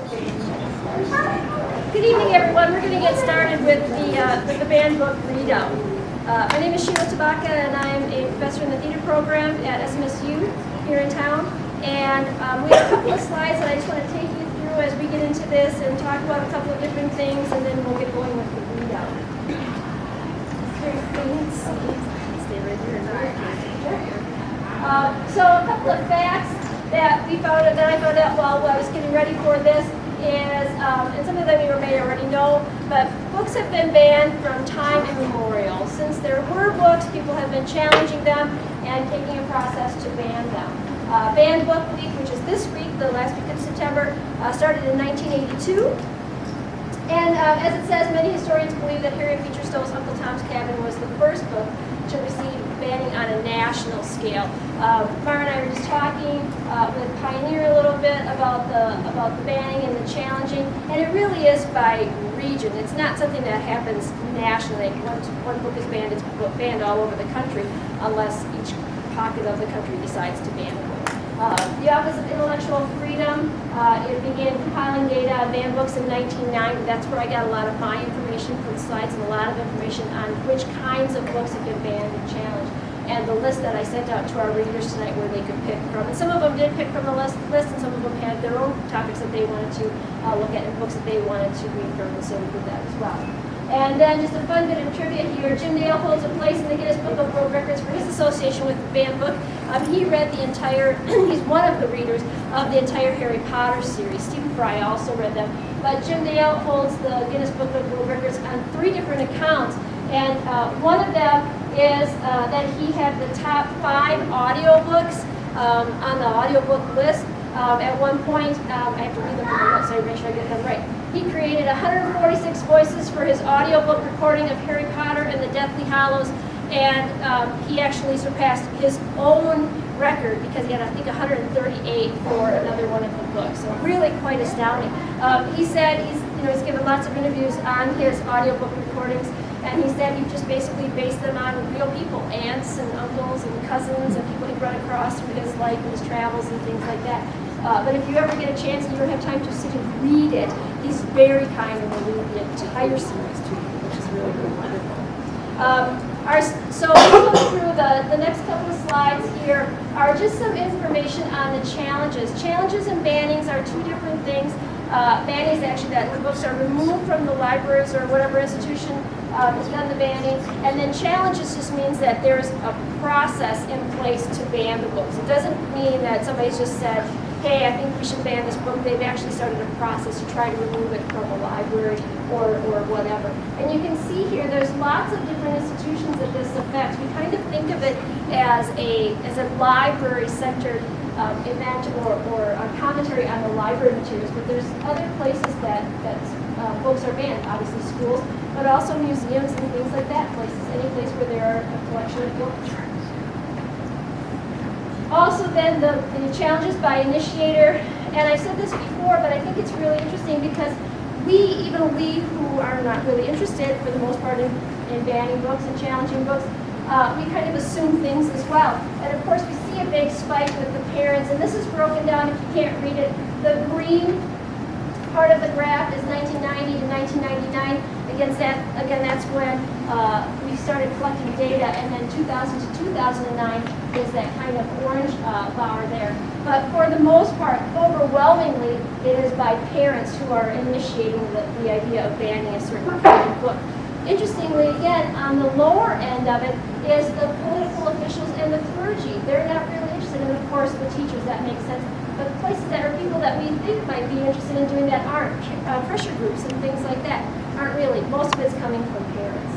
Good evening, everyone. We're going to get started with the band book readout. My name is Sheila Tabaka, and I'm a professor in the theater program at SMSU here in town. And we have a couple of slides that I just want to take you through as we get into this and talk about a couple of different things, and then we'll get going with the readout. Stay right here. So a couple of facts that I found out while I was getting ready for this is, and some of them you may already know, but books have been banned from time immemorial. Since there were books, people have been challenging them and taking a process to ban them. Banned Book Week, which is this week, the last week of September, started in 1982. And as it says, many historians believe that Harriet Beecher Stowe's Uncle Tom's Cabin was the first book to receive banning on a national scale. Mara and I were just talking with Pioneer a little bit about the banning and the challenging, and it really is by region. It's not something that happens nationally. Once one book is banned, it's banned all over the country, unless each pocket of the country decides to ban it. The Office of Intellectual Freedom, it began compiling data on banned books in 1990. That's where I got a lot of my information from slides and a lot of information on which kinds of books have been banned and challenged. And the list that I sent out to our readers tonight where they could pick from. And some of them did pick from the list, and some of them had their own topics that they wanted to look at and books that they wanted to read from, and so we did that as well. And then just a fun bit of trivia here. Jim Dale holds a place in the Guinness Book of World Records for his association with the banned book. He read the entire, he's one of the readers of the entire Harry Potter series. Stephen Fry also read them. But Jim Dale holds the Guinness Book of World Records on 3 different accounts. And one of them is that he had the top 5 audiobooks on the audiobook list. At one point, I have to read them from the notes so I make sure I get them right. He created 146 voices for his audiobook recording of Harry Potter and the Deathly Hallows, and he actually surpassed his own record because he had, I think, 138 for another one of the books. So really quite astounding. He said he's given lots of interviews on his audiobook recordings, and he said he just basically based them on real people, aunts and uncles and cousins and people he'd run across through his life and his travels and things like that. But if you ever get a chance and you don't have time to sit and read it, he's very kind and will read the entire series to you, which is really, really wonderful. So we'll go through the next couple of slides here are just some information on the challenges. Challenges and bannings are 2 different things. Banning is actually that the books are removed from the libraries or whatever institution has done the banning. And then challenges just means that there's a process in place to ban the books. It doesn't mean that somebody's just said, hey, I think we should ban this book. They've actually started a process to try to remove it from the library or whatever. And you can see here there's lots of different institutions that this affects. We kind of think of it as a library-centered event or a commentary on the library materials, but there's other places that books are banned, obviously schools, but also museums and things like that, any place where there are a collection of books. Also then the challenges by initiator, and I've said this before, but I think it's really interesting because even we who are not really interested for the most part in banning books and challenging books, we kind of assume things as well. And of course we see a big spike with the parents, and this is broken down if you can't read it. The green part of the graph is 1990 to 1999. Again, that's when we started collecting data, and then 2000 to 2009 is that kind of orange bar there. But for the most part, overwhelmingly, it is by parents who are initiating the idea of banning a certain kind of book. Interestingly, again, on the lower end of it is the political officials and the clergy. They're not really interested, and of course the teachers, that makes sense. But places that are people that we think might be interested in doing that aren't. Pressure groups and things like that aren't really. Most of it's coming from parents.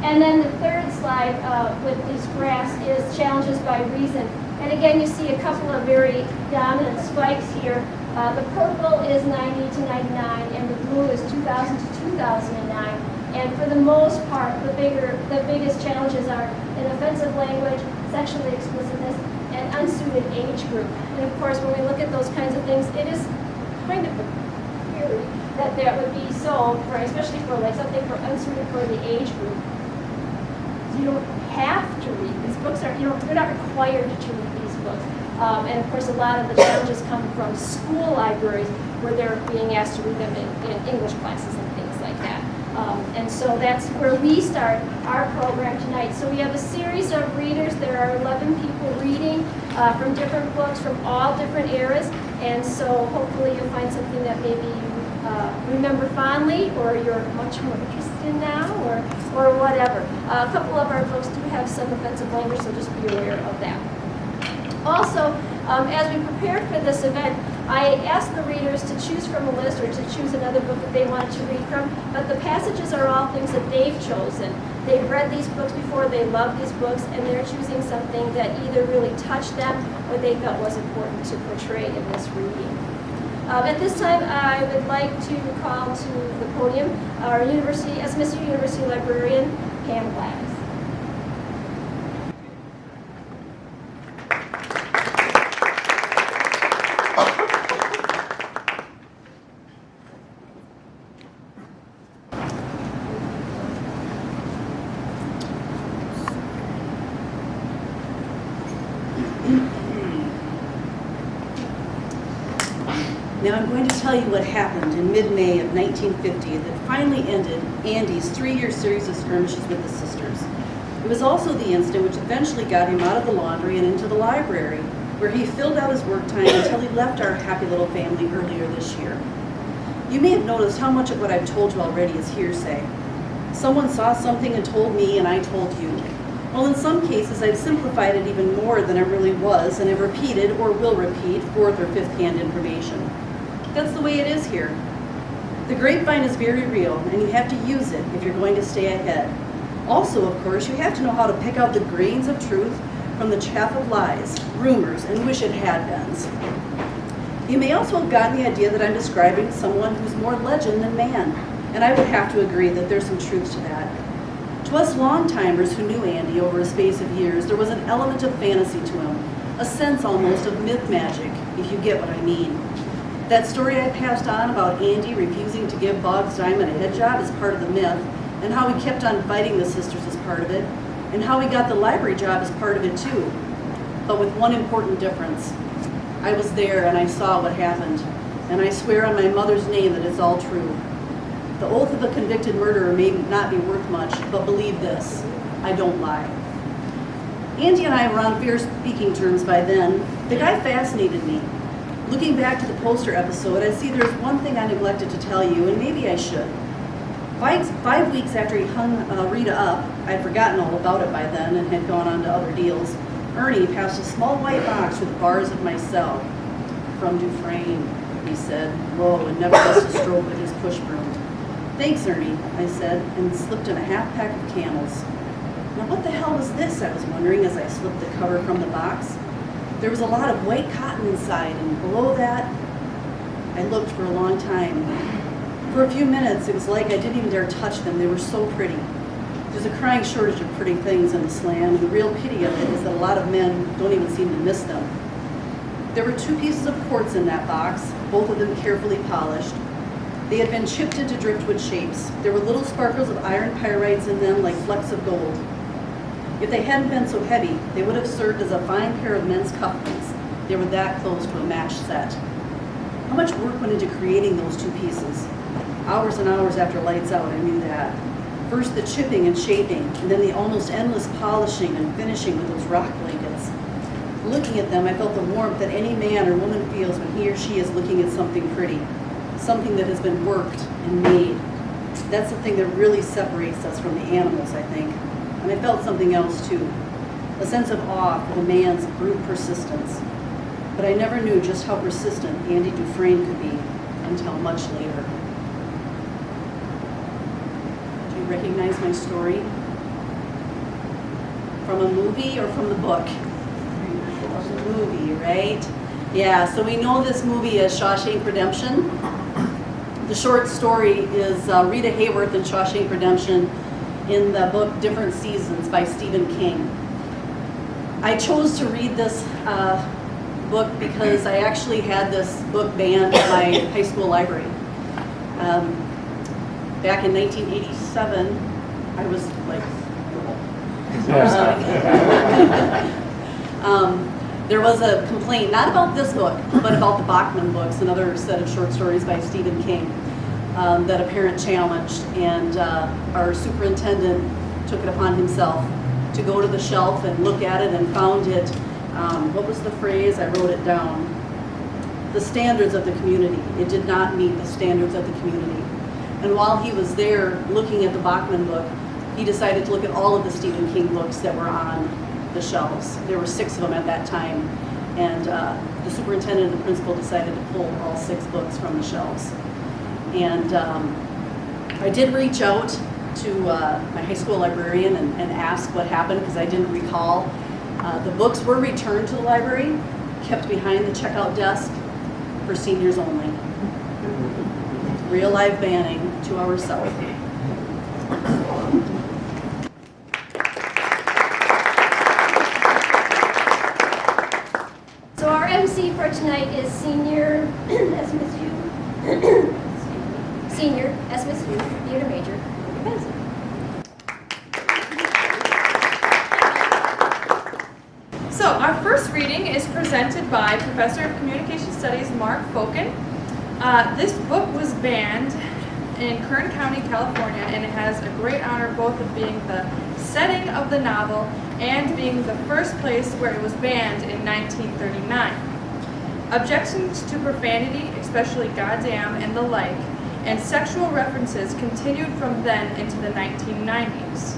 And then the third slide with these graphs is challenges by reason. And again, you see a couple of very dominant spikes here. The purple is 90 to 99, and the blue is 2000 to 2009. And for the most part, the biggest challenges are in offensive language, sexually explicitness, and unsuited age group. And of course, when we look at those kinds of things, it is kind of weird that would be sold, especially for something for unsuited for the age group. You don't have to read these books. You're not required to read these books. And of course, a lot of the challenges come from school libraries where they're being asked to read them in English classes and things like that. And so that's where we start our program tonight. So we have a series of readers. There are 11 people reading from different books from all different eras. And so hopefully you'll find something that maybe you remember fondly, or you're much more interested in now, or whatever. A couple of our books do have some offensive language, so just be aware of that. Also, as we prepared for this event, I asked the readers to choose from a list or to choose another book that they wanted to read from, but the passages are all things that they've chosen. They've read these books before, they love these books, and they're choosing something that either really touched them or they felt was important to portray in this reading. At this time, I would like to call to the podium our SMSU University librarian, Pam Glass. Now I'm going to tell you what happened in mid-May of 1950 that finally ended Andy's 3-year series of skirmishes with the sisters. It was also the incident which eventually got him out of the laundry and into the library, where he filled out his work time until he left our happy little family earlier this year. You may have noticed how much of what I've told you already is hearsay. Someone saw something and told me, and I told you. Well, in some cases, I've simplified it even more than it really was, and have repeated or will repeat fourth or fifth-hand information. That's the way it is here. The grapevine is very real, and you have to use it if you're going to stay ahead. Also, of course, you have to know how to pick out the grains of truth from the chaff of lies, rumors, and wish-it-had-beens. You may also have gotten the idea that I'm describing someone who's more legend than man, and I would have to agree that there's some truth to that. To us long-timers who knew Andy over a space of years, there was an element of fantasy to him, a sense almost of myth magic, if you get what I mean. That story I passed on about Andy refusing to give Boggs Diamond a head job is part of the myth, and how he kept on fighting the sisters is part of it, and how he got the library job is part of it too. But with one important difference. I was there and I saw what happened, and I swear on my mother's name that it's all true. The oath of a convicted murderer may not be worth much, but believe this, I don't lie. Andy and I were on fair speaking terms by then. The guy fascinated me. Looking back to the poster episode, I see there's one thing I neglected to tell you, and maybe I should. 5 weeks after he hung Rita up, I'd forgotten all about it by then and had gone on to other deals, Ernie passed a small white box with the bars of my cell. From Dufresne, he said, low and never missed a stroke with his push broom. Thanks, Ernie, I said, and slipped in a half pack of Camels. Now what the hell was this, I was wondering as I slipped the cover from the box. There was a lot of white cotton inside, and below that, I looked for a long time. For a few minutes, it was like I didn't even dare touch them. They were so pretty. There's a crying shortage of pretty things in this land, and the real pity of it is that a lot of men don't even seem to miss them. There were 2 pieces of quartz in that box, both of them carefully polished. They had been chipped into driftwood shapes. There were little sparkles of iron pyrites in them like flecks of gold. If they hadn't been so heavy, they would have served as a fine pair of men's cufflinks. They were that close to a matched set. How much work went into creating those 2 pieces? Hours and hours after lights out, I knew that. First the chipping and shaping, and then the almost endless polishing and finishing with those rock blankets. Looking at them, I felt the warmth that any man or woman feels when he or she is looking at something pretty, something that has been worked and made. That's the thing that really separates us from the animals, I think. And I felt something else too, a sense of awe for the man's brute persistence. But I never knew just how persistent Andy Dufresne could be until much later. Do you recognize my story? From a movie or from the book? From the movie, right? Yeah, so we know this movie as Shawshank Redemption. The short story is Rita Hayworth in Shawshank Redemption in the book Different Seasons by Stephen King. I chose to read this book because I actually had this book banned at my high school library. Back in 1987, I was like, There was a complaint, not about this book, but about the Bachman books, another set of short stories by Stephen King, that a parent challenged. And our superintendent took it upon himself to go to the shelf and look at it and found it, what was the phrase? I wrote it down. The standards of the community. It did not meet the standards of the community. And while he was there looking at the Bachman book, he decided to look at all of the Stephen King books that were on the shelves. There were 6 of them at that time. And the superintendent and the principal decided to pull all 6 books from the shelves. And I did reach out to my high school librarian and ask what happened, because I didn't recall. The books were returned to the library, kept behind the checkout desk for seniors only. Real live banning to our south. So our MC for tonight is Senior SMSU, Senior SMSU Theater Major, Morgan Benson. So our first reading is presented by Professor of Communication Studies Mark Fokin. This book was banned in Kern County, California, and it has a great honor both of being the setting of the novel and being the first place where it was banned in 1939. Objections to profanity, especially goddamn and the like, and sexual references continued from then into the 1990s.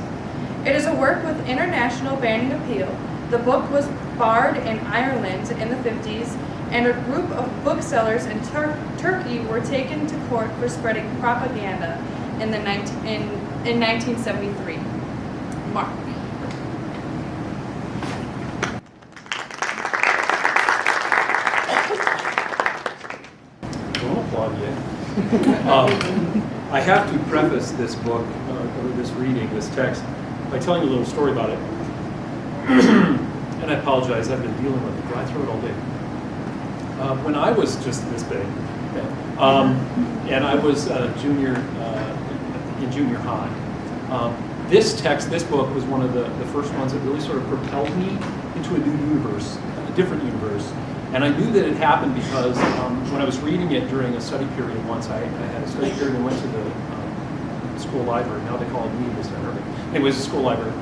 It is a work with international banning appeal. The book was barred in Ireland in the 50s, and a group of booksellers in Turkey were taken to court for spreading propaganda in 1973. Mark. Don't applaud yet. I have to preface this book, or this reading, this text, by telling you a little story about it. And I apologize, I've been dealing with a dry throat all day. When I was just this big, and I was in junior high, this book was one of the first ones that really sort of propelled me into a new universe, a different universe. And I knew that it happened because when I was reading it during a study period once, I had a study period and went to the school library. Now they call it media center. It was a school library.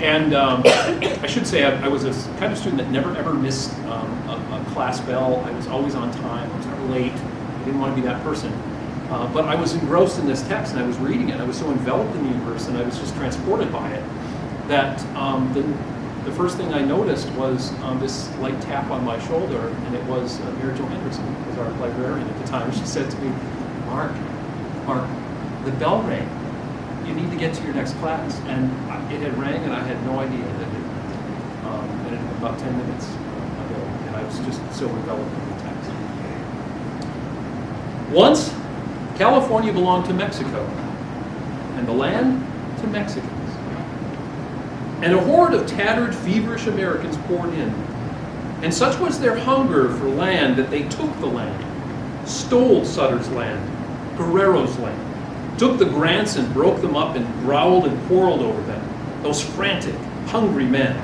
And I should say I was a kind of student that never ever missed a class bell. I was always on time. I was never late. I didn't want to be that person. But I was engrossed in this text, and I was reading it. I was so enveloped in the universe, and I was just transported by it, that the first thing I noticed was this light tap on my shoulder, and it was Mary Jo Henderson, who was our librarian at the time. She said to me, Mark, the bell rang. You need to get to your next class. And it had rang, and I had no idea that it had been about 10 minutes ago, and I was just so enveloped in the text. Once, California belonged to Mexico, and the land to Mexicans. And a horde of tattered, feverish Americans poured in. And such was their hunger for land that they took the land, stole Sutter's land, Guerrero's land, took the grants and broke them up and growled and quarreled over them, those frantic, hungry men.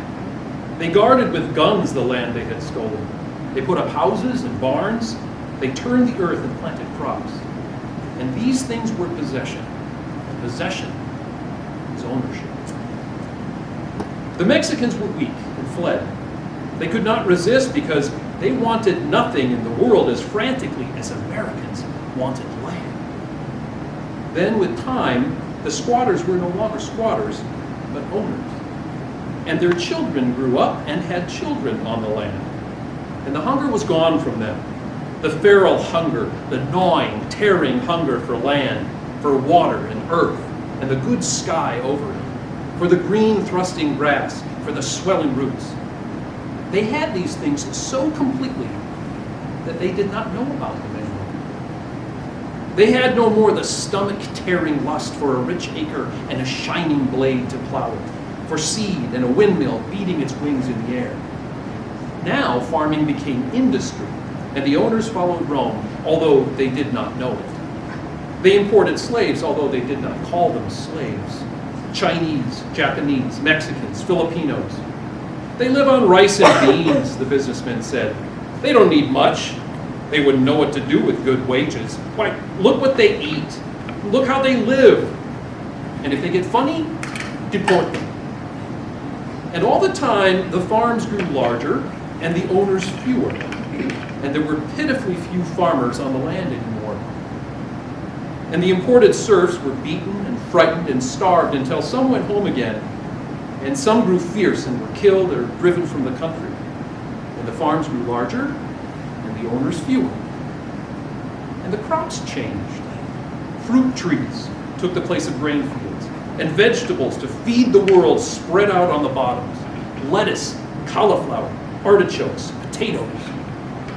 They guarded with guns the land they had stolen. They put up houses and barns. They turned the earth and planted crops. And these things were possession. And possession is ownership. The Mexicans were weak and fled. They could not resist because they wanted nothing in the world as frantically as Americans wanted land. Then with time, the squatters were no longer squatters, but owners. And their children grew up and had children on the land. And the hunger was gone from them. The feral hunger, the gnawing, tearing hunger for land, for water and earth, and the good sky over it, for the green thrusting grass, for the swelling roots. They had these things so completely that they did not know about them anymore. They had no more the stomach-tearing lust for a rich acre and a shining blade to plow it, for seed and a windmill beating its wings in the air. Now farming became industry, and the owners followed Rome, although they did not know it. They imported slaves, although they did not call them slaves. Chinese, Japanese, Mexicans, Filipinos. They live on rice and beans, the businessman said. They don't need much. They wouldn't know what to do with good wages. Why, look what they eat. Look how they live. And if they get funny, deport them. And all the time, the farms grew larger and the owners fewer. And there were pitifully few farmers on the land anymore. And the imported serfs were beaten and frightened and starved until some went home again. And some grew fierce and were killed or driven from the country. And the farms grew larger and the owners fewer. And the crops changed. Fruit trees took the place of grain fields, and vegetables to feed the world spread out on the bottoms. Lettuce, cauliflower, artichokes, potatoes,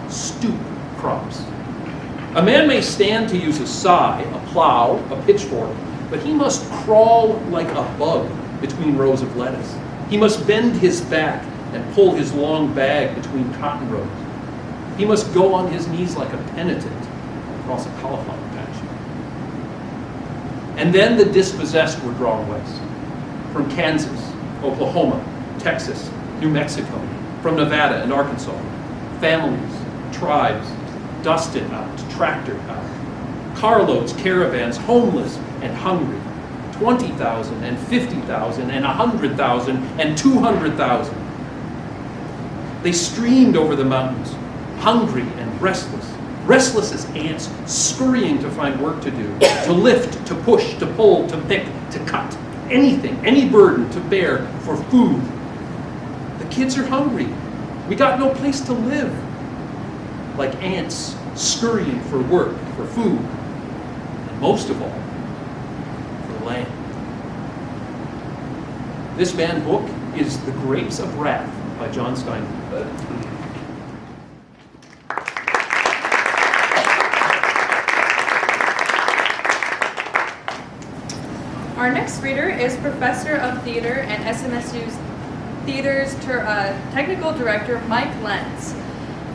stoop crops. A man may stand to use a scythe, a plow, a pitchfork, but he must crawl like a bug between rows of lettuce. He must bend his back and pull his long bag between cotton rows. He must go on his knees like a penitent across a cauliflower patch. And then the dispossessed were drawn west, from Kansas, Oklahoma, Texas, New Mexico, from Nevada and Arkansas. Families, tribes, dusted out, tractored out. Carloads, caravans, homeless and hungry. 20,000 and 50,000 and 100,000 and 200,000. They streamed over the mountains, hungry and restless. Restless as ants, scurrying to find work to do, to lift, to push, to pull, to pick, to cut. Anything, any burden to bear for food. The kids are hungry. We got no place to live. Like ants scurrying for work, for food, and most of all, for land. This banned book is The Grapes of Wrath by John Steinbeck. Our next reader is Professor of Theater and SMSU's Theater's Technical Director, Mike Lenz.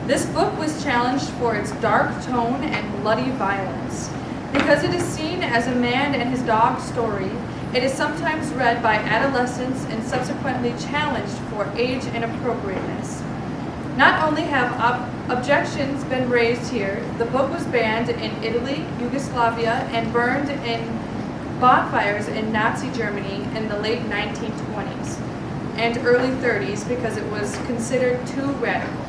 This book was challenged for its dark tone and bloody violence. Because it is seen as a man and his dog story, it is sometimes read by adolescents and subsequently challenged for age inappropriateness. Not only have objections been raised here, the book was banned in Italy, Yugoslavia, and burned in bonfires in Nazi Germany in the late 1920s and early 30s because it was considered too radical.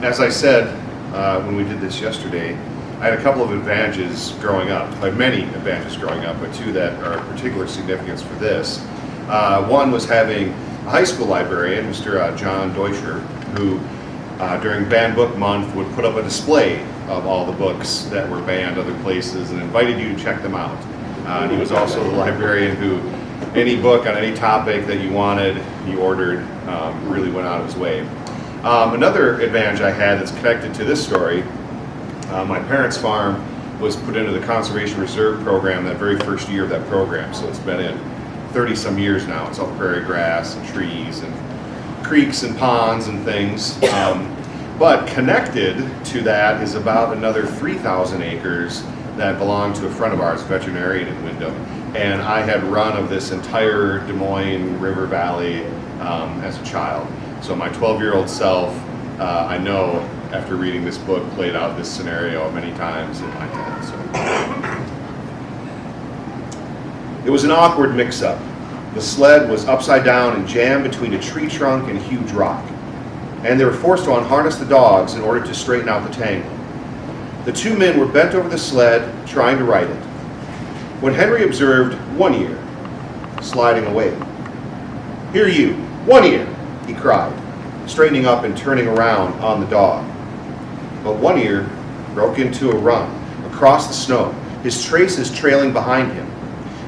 As I said when we did this yesterday, I had a couple of advantages growing up. I had many advantages growing up, but two that are of particular significance for this. One was having a high school librarian, Mr. John Deutscher, who during Banned Book Month would put up a display of all the books that were banned other places and invited you to check them out. And he was also the librarian who any book on any topic that you wanted, he ordered, really went out of his way. Another advantage I had that's connected to this story, my parents' farm was put into the Conservation Reserve Program that very first year of that program, so it's been in 30-some years now. It's all prairie grass and trees and creeks and ponds and things. But connected to that is about another 3,000 acres that belong to a friend of ours, a veterinarian in Windham. And I had run of this entire Des Moines River Valley as a child. So my 12-year-old self, I know after reading this book, played out this scenario many times in my head. So. It was an awkward mix-up. The sled was upside down and jammed between a tree trunk and a huge rock, and they were forced to unharness the dogs in order to straighten out the tangle. The two men were bent over the sled, trying to right it, when Henry observed One Ear sliding away. "Here you, One Ear!" he cried, straightening up and turning around on the dog. But One Ear broke into a run across the snow, his traces trailing behind him.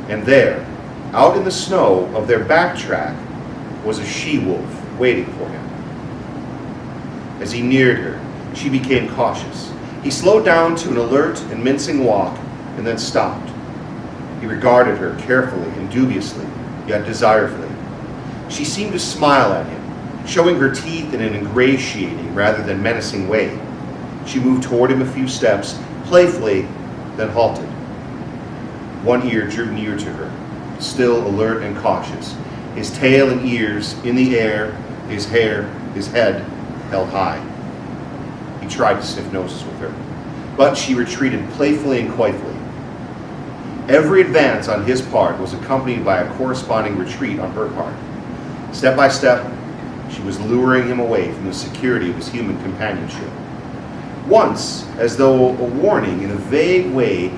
And there, out in the snow of their back track, was a she-wolf waiting for him. As he neared her, she became cautious. He slowed down to an alert and mincing walk, and then stopped. He regarded her carefully and dubiously, yet desirefully. She seemed to smile at him, showing her teeth in an ingratiating rather than menacing way. She moved toward him a few steps, playfully, then halted. One ear drew near to her, still alert and cautious, his tail and ears in the air, his hair, his head held high. He tried to sniff noses with her, but she retreated playfully and coyfully. Every advance on his part was accompanied by a corresponding retreat on her part. Step by step, she was luring him away from the security of his human companionship. Once, as though a warning in a vague way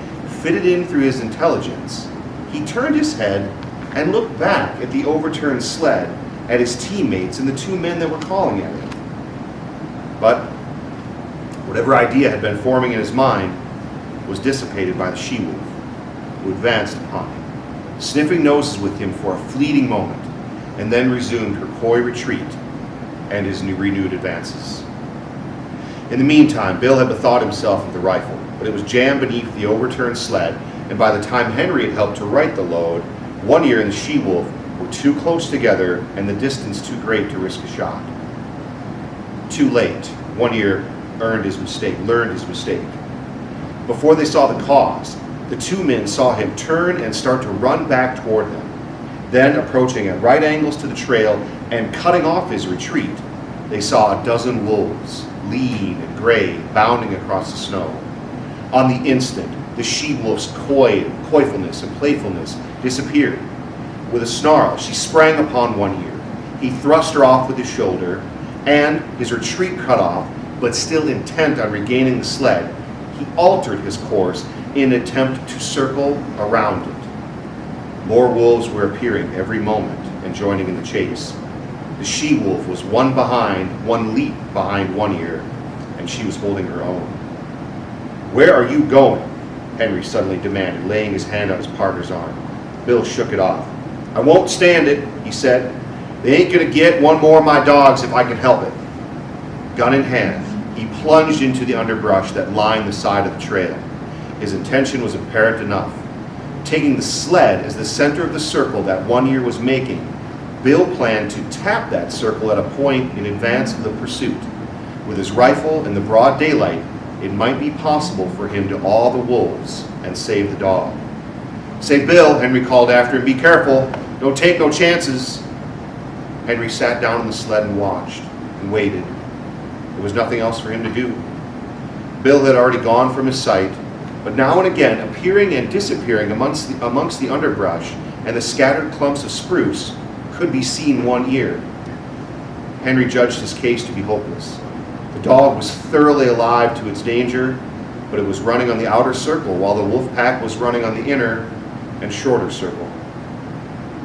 fitted in through his intelligence, he turned his head and looked back at the overturned sled, at his teammates and the two men that were calling at him. But whatever idea had been forming in his mind was dissipated by the she-wolf, who advanced upon him, sniffing noses with him for a fleeting moment, and then resumed her coy retreat and his renewed advances. In the meantime, Bill had bethought himself of the rifle, but it was jammed beneath the overturned sled, and by the time Henry had helped to right the load, One Ear and the she-wolf were too close together and the distance too great to risk a shot. Too late, One Ear learned his mistake. Before they saw the cause, the two men saw him turn and start to run back toward them. Then, approaching at right angles to the trail and cutting off his retreat, they saw a dozen wolves, lean and gray, bounding across the snow. On the instant, the she-wolf's coyfulness and playfulness disappeared. With a snarl, she sprang upon One Ear. He thrust her off with his shoulder, and, his retreat cut off, but still intent on regaining the sled, he altered his course in an attempt to circle around it. More wolves were appearing every moment and joining in the chase. The she-wolf was one leap behind One Ear, and she was holding her own. "Where are you going?" Henry suddenly demanded, laying his hand on his partner's arm. Bill shook it off. "I won't stand it," he said. "They ain't gonna get one more of my dogs if I can help it." Gun in hand, he plunged into the underbrush that lined the side of the trail. His intention was apparent enough. Taking the sled as the center of the circle that One Ear was making, Bill planned to tap that circle at a point in advance of the pursuit. With his rifle in the broad daylight, it might be possible for him to awe the wolves and save the dog. "Say, Bill," Henry called after him, "be careful. Don't take no chances." Henry sat down on the sled and watched and waited. There was nothing else for him to do. Bill had already gone from his sight, but now and again appearing and disappearing amongst the underbrush and the scattered clumps of spruce could be seen One Ear. Henry judged his case to be hopeless. The dog was thoroughly alive to its danger, but it was running on the outer circle while the wolf pack was running on the inner and shorter circle.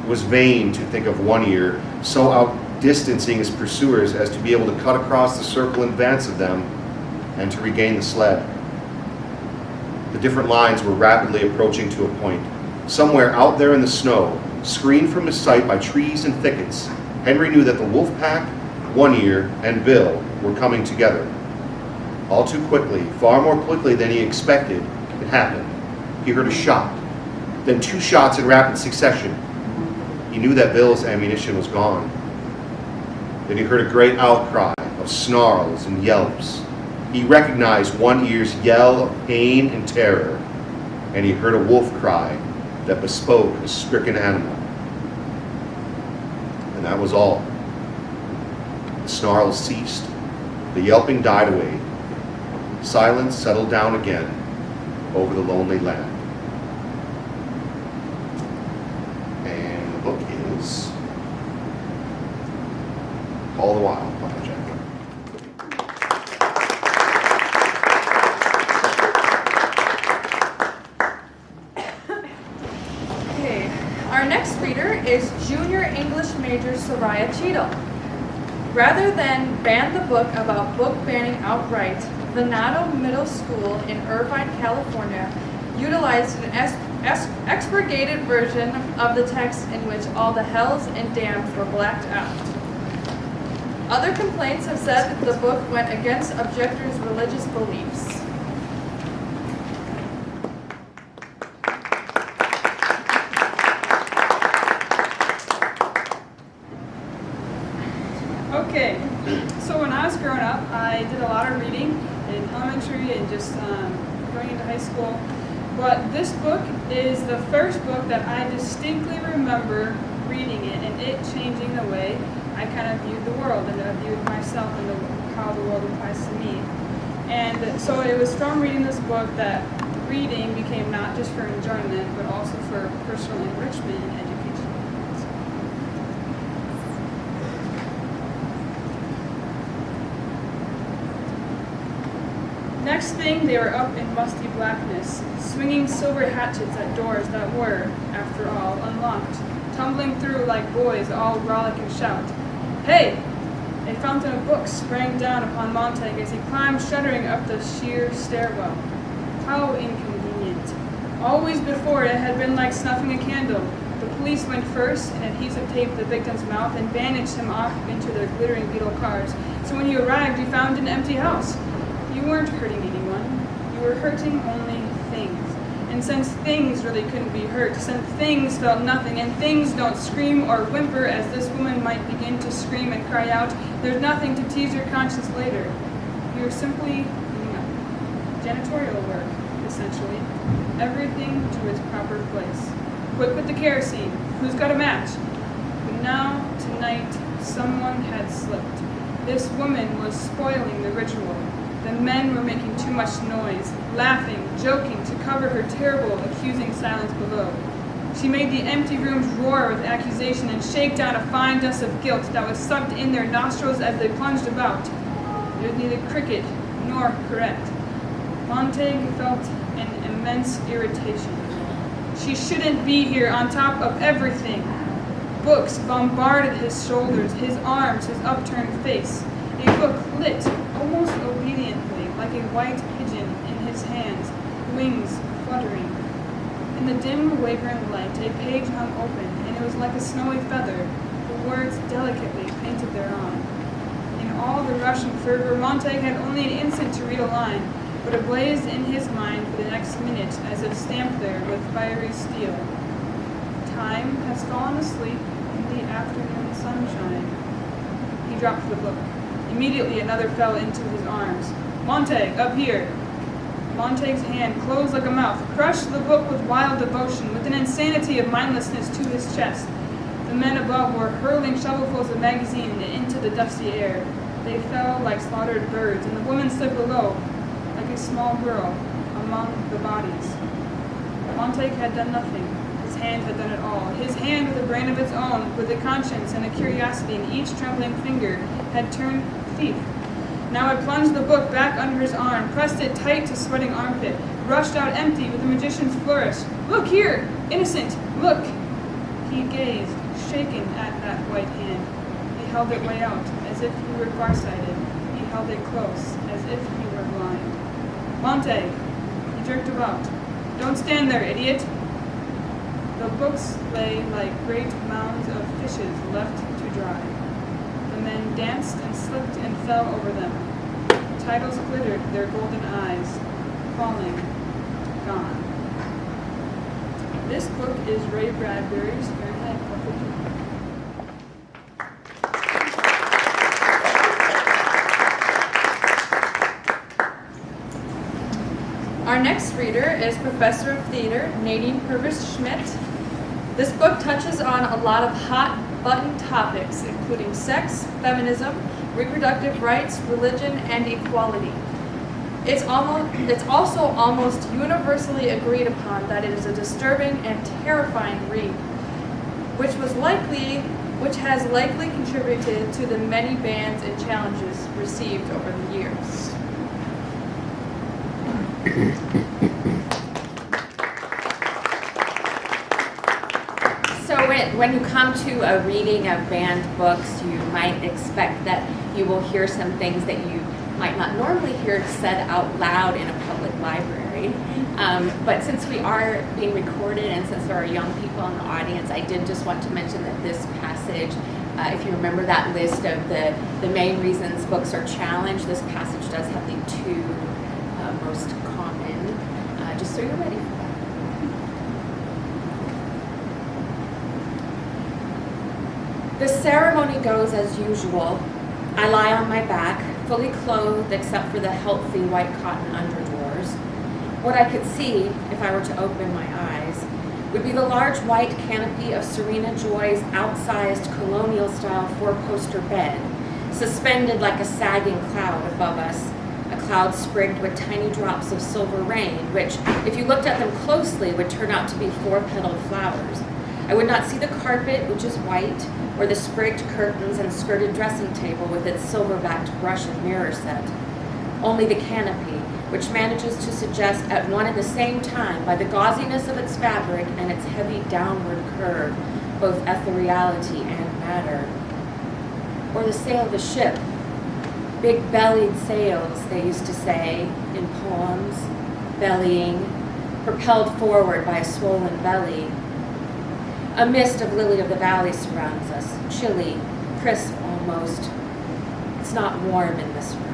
It was vain to think of One Ear so outdistancing his pursuers as to be able to cut across the circle in advance of them and to regain the sled. The different lines were rapidly approaching to a point. Somewhere out there in the snow, screened from his sight by trees and thickets, Henry knew that the wolf pack, One Ear, and Bill were coming together. All too quickly, far more quickly than he expected, it happened. He heard a shot, then two shots in rapid succession. He knew that Bill's ammunition was gone. Then he heard a great outcry of snarls and yelps. He recognized One Ear's yell of pain and terror, and he heard a wolf cry that bespoke a stricken animal. And that was all. The snarls ceased. The yelping died away. Silence settled down again over the lonely land. And the book is All the While by Jack. Our next reader is junior English major Soraya Cheadle. Rather than ban the book about book banning outright, Venado Middle School in Irvine, California, utilized an expurgated version of the text in which all the hells and damns were blacked out. Other complaints have said that the book went against objectors' religious beliefs. Okay, so when I was growing up, I did a lot of reading in elementary kid, just going into high school. But this book is the first book that I distinctly remember reading it and it changing the way I kind of viewed the world and I viewed myself and how the world applies to me. And so it was from reading this book that reading became not just for enjoyment, but also for personal enrichment and education. Next thing, they were up in musty blackness, swinging silver hatchets at doors that were, after all, unlocked, tumbling through like boys, all rollick and shout. Hey! A fountain of books sprang down upon Montague as he climbed shuddering up the sheer stairwell. How inconvenient. Always before it had been like snuffing a candle. The police went first and adhesive taped the victim's mouth and bandaged him off into their glittering beetle cars. So when you arrived, you found an empty house. You weren't hurting anyone. You were hurting only things. And since things really couldn't be hurt, since things felt nothing, and things don't scream or whimper as this woman might begin to scream and cry out, there's nothing to tease your conscience later. You're simply janitorial work, essentially. Everything to its proper place. Quick with the kerosene. Who's got a match? But now, tonight, someone had slipped. This woman was spoiling the ritual. The men were making too much noise, laughing, joking to cover her terrible, accusing silence below. She made the empty rooms roar with accusation and shake down a fine dust of guilt that was sucked in their nostrils as they plunged about. It was neither cricket nor correct. Montague felt an immense irritation. She shouldn't be here on top of everything. Books bombarded his shoulders, his arms, his upturned face. A book lit, almost obediently, like a white pigeon in his hands, wings fluttering. In the dim, wavering light, a page hung open, and it was like a snowy feather, the words delicately painted thereon. In all the rush and fervor, Montague had only an instant to read a line, but it blazed in his mind for the next minute as if stamped there with fiery steel. Time has fallen asleep in the afternoon sunshine. He dropped the book. Immediately another fell into his arms. Montague, up here. Montague's hand closed like a mouth, crushed the book with wild devotion, with an insanity of mindlessness to his chest. The men above were hurling shovelfuls of magazine into the dusty air. They fell like slaughtered birds, and the woman slid below, like a small girl, among the bodies. Montague had done nothing. His hand had done it all. His hand with a brain of its own, with a conscience and a curiosity in each trembling finger, had turned thief. Now had plunged the book back under his arm, pressed it tight to sweating armpit, rushed out empty with a magician's flourish. Look here! Innocent! Look! He gazed, shaken at that white hand. He held it way out, as if he were farsighted. He held it close, as if he were blind. Montague! He jerked about. Don't stand there, idiot! The books lay like great mounds of fishes left to dry. The men danced and slipped and fell over them. Titles glittered their golden eyes, falling, gone. This book is Ray Bradbury's Fahrenheit 451. Our next reader is Professor of Theater Nadine Purvis-Schmidt. This book touches on a lot of hot-button topics, including sex, feminism, reproductive rights, religion, and equality. It's also almost universally agreed upon that it is a disturbing and terrifying read, which has likely contributed to the many bans and challenges received over the years. So when you come to a reading of banned books, you might expect that you will hear some things that you might not normally hear said out loud in a public library. But since we are being recorded and since there are young people in the audience, I did just want to mention that this passage, if you remember that list of the main reasons books are challenged, this passage does have the two most common, just so you're ready for that. The ceremony goes as usual. I lie on my back, fully clothed except for the healthy white cotton underdrawers. What I could see, if I were to open my eyes, would be the large white canopy of Serena Joy's outsized colonial-style four-poster bed, suspended like a sagging cloud above us, a cloud sprigged with tiny drops of silver rain, which, if you looked at them closely, would turn out to be four-petaled flowers. I would not see the carpet, which is white, or the sprigged curtains and skirted dressing table with its silver-backed brush and mirror set. Only the canopy, which manages to suggest at one and the same time, by the gauziness of its fabric and its heavy downward curve, both ethereality and matter. Or the sail of a ship, big-bellied sails, they used to say in poems, bellying, propelled forward by a swollen belly. A mist of lily of the valley surrounds us, chilly, crisp almost. It's not warm in this room.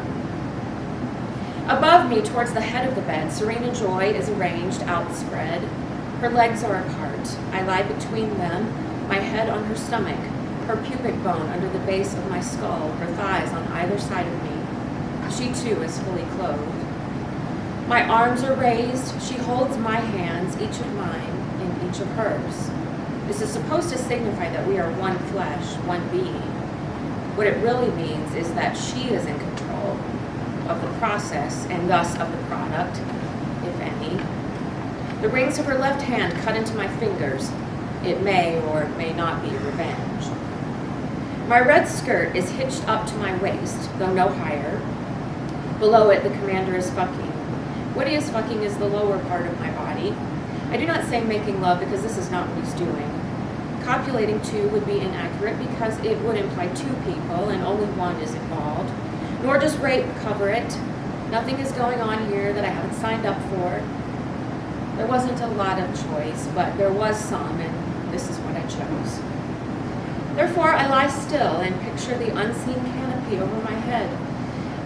Above me, towards the head of the bed, Serena Joy is arranged outspread. Her legs are apart. I lie between them, my head on her stomach, her pubic bone under the base of my skull, her thighs on either side of me. She too is fully clothed. My arms are raised. She holds my hands, each of mine, in each of hers. This is supposed to signify that we are one flesh, one being. What it really means is that she is in control of the process and thus of the product, if any. The rings of her left hand cut into my fingers. It may or may not be revenge. My red skirt is hitched up to my waist, though no higher. Below it, the commander is fucking. What he is fucking is the lower part of my body. I do not say making love because this is not what he's doing. Copulating two would be inaccurate because it would imply two people and only one is involved. Nor does rape cover it. Nothing is going on here that I haven't signed up for. There wasn't a lot of choice, but there was some, and this is what I chose. Therefore, I lie still and picture the unseen canopy over my head.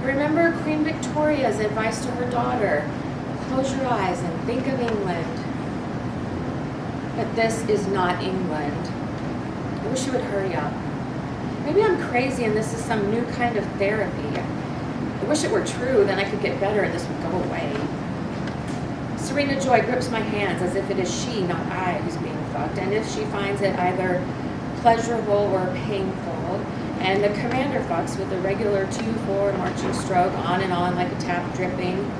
I remember Queen Victoria's advice to her daughter, close your eyes and think of England. But this is not England. I wish you would hurry up. Maybe I'm crazy and this is some new kind of therapy. I wish it were true, then I could get better and this would go away. Serena Joy grips my hands as if it is she, not I, who's being fucked, and if she finds it either pleasurable or painful, and the commander fucks with a regular 2-4 marching stroke, on and on like a tap dripping.